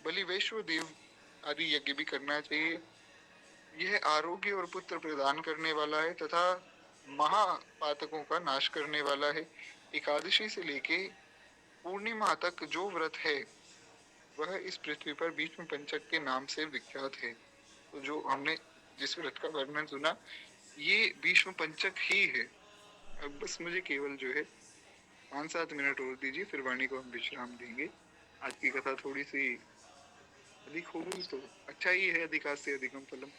बलि वैश्व देव आदि यज्ञ भी करना चाहिए। यह आरोग्य और पुत्र प्रदान करने वाला है तथा महापातकों का नाश करने वाला है। एकादशी से लेके पूर्णिमा तक जो व्रत है वह इस पृथ्वी पर भीष्म पंचक के नाम से विख्यात है। तो जो हमने जिस व्रत का वर्णन सुना ये भीष्म पंचक ही है। अब बस मुझे केवल जो है 5-7 मिनट और दीजिए, फिर वाणी को हम विश्राम देंगे। आज की कथा थोड़ी सी अधिक हो गई तो अच्छा ही है, अधिकाश से अधिकम फलम।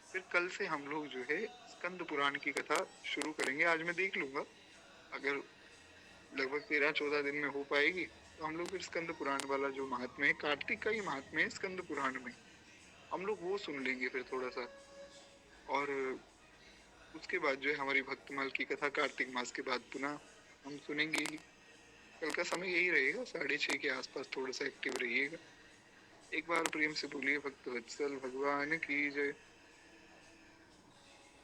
फिर कल से हम लोग जो है स्कंद पुराण की कथा शुरू करेंगे। आज मैं देख लूंगा अगर लगभग 13-14 दिन में हो पाएगी तो हम लोग फिर स्कंद पुराण वाला जो महात्म्य है, कार्तिक का ही महात्म्य है स्कंद पुराण में, हम लोग वो सुन लेंगे फिर थोड़ा सा। और उसके बाद जो है हमारी भक्तमाल की कथा कार्तिक मास के बाद पुनः हम सुनेंगे ही। कल का समय यही रहेगा, 6:30 के आसपास थोड़ा सा एक्टिव रहिएगा। एक बार प्रेम से बोलिए भक्त वत्सल भगवान की जय।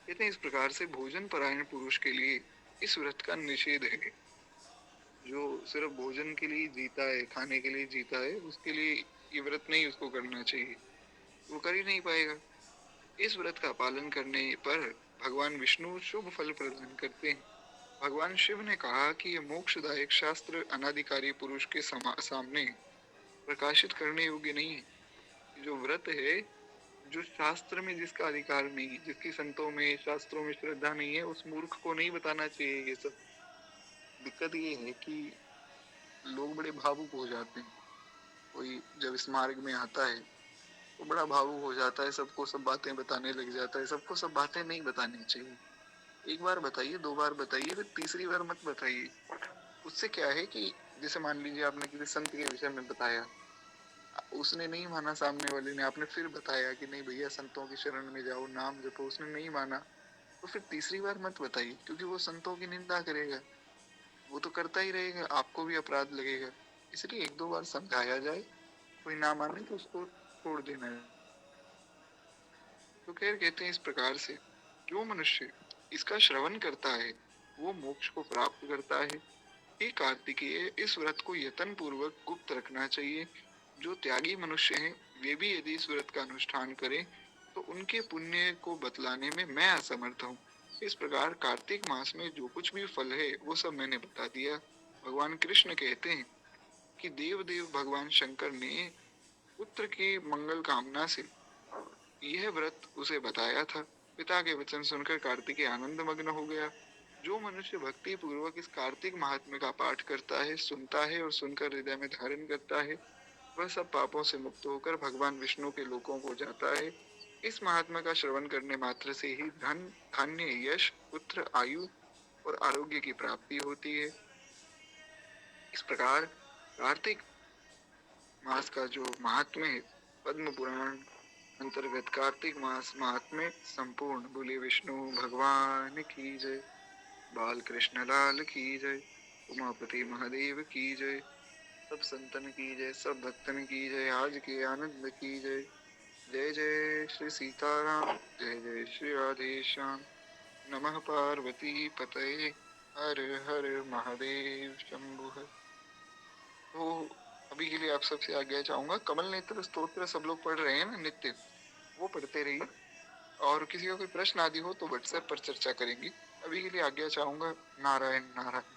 कहते हैं इस प्रकार से भोजन परायण पुरुष के लिए इस व्रत का निषेध है। जो सिर्फ भोजन के लिए जीता है, खाने के लिए जीता है, उसके लिए ये व्रत नहीं उसको करना चाहिए, वो कर ही नहीं पाएगा। इस व्रत का पालन करने पर भगवान विष्णु शुभ फल प्रदान करते हैं। भगवान शिव ने कहा कि यह मोक्षदायक शास्त्र अनाधिकारी पुरुष के सामने प्रकाशित करने योग्य नहीं है। जो व्रत है, जो शास्त्र में जिसका अधिकार नहीं, जिसकी संतों में शास्त्रों में श्रद्धा नहीं है, उस मूर्ख को नहीं बताना चाहिए ये सब। दिक्कत ये है कि लोग बड़े भावुक हो जाते हैं। कोई जब इस मार्ग में आता है तो बड़ा भावुक हो जाता है, सबको सब बातें बताने लग जाता है। सबको सब बातें नहीं बतानी चाहिए। एक बार बताइए, 2 बार बताइए, फिर तीसरी बार मत बताइए। उससे क्या है कि जैसे मान लीजिए आपने किसी संत के विषय में बताया, उसने नहीं माना सामने वाले ने, आपने फिर बताया कि नहीं भैया संतों की शरण में जाओ, नाम जपो, उसने नहीं माना, तो फिर तीसरी बार मत बताइए, क्योंकि वो संतों की निंदा करेगा। वो तो करता ही रहेगा, आपको भी अपराध लगेगा। इसलिए 1-2 बार समझाया जाए, कोई ना माने तो उसको छोड़ देना है। तो खैर कहते हैं इस प्रकार से जो मनुष्य इसका श्रवण करता है वो मोक्ष को प्राप्त करता है। हे कार्तिकेय, इस व्रत को यत्न पूर्वक गुप्त रखना चाहिए। जो त्यागी मनुष्य हैं वे भी यदि इस व्रत का अनुष्ठान करें तो उनके पुण्य को बतलाने में मैं असमर्थ हूँ। इस प्रकार कार्तिक मास में जो कुछ भी फल है वो सब मैंने बता दिया। भगवान कृष्ण कहते हैं कि देव भगवान शंकर ने पुत्र की मंगल कामना से यह व्रत उसे बताया था। पिता के वचन सुनकर कार्तिकेय आनंद मग्न हो गया। जो मनुष्य भक्ति पूर्वक इस कार्तिक महात्म्य का पाठ करता है, सुनता है और सुनकर हृदय में धारण करता है, वह सब पापों से मुक्त होकर भगवान विष्णु के लोकों को जाता है। इस महात्मा का श्रवण करने मात्र से ही धन, धान्य, यश, पुत्र, आयु और आरोग्य की प्राप्ति होती है। इस प्रकार कार्तिक मास का जो महात्म्य है, पद्म पुराण अंतर्गत कार्तिक मास महात्म्य संपूर्ण। बोले विष्णु भगवान की जय, बाल कृष्ण लाल की जय, उमापति महादेव की जय, सब संतन की जय, सब भक्तन की जय, आज के आनंद की जय। जय जय श्री सीताराम, जय जय श्री राधेश्याम। नमः पार्वती पतये, हर हर महादेव शंभु। तो अभी के लिए आप सबसे आज्ञा चाहूंगा। कमल नेत्र स्तोत्र सब लोग पढ़ रहे हैं ना नित्य, वो पढ़ते रहिए। और किसी का कोई प्रश्न आदि हो तो व्हाट्सएप पर चर्चा करेंगे। अभी के लिए आज्ञा चाहूंगा। नारायण नारायण।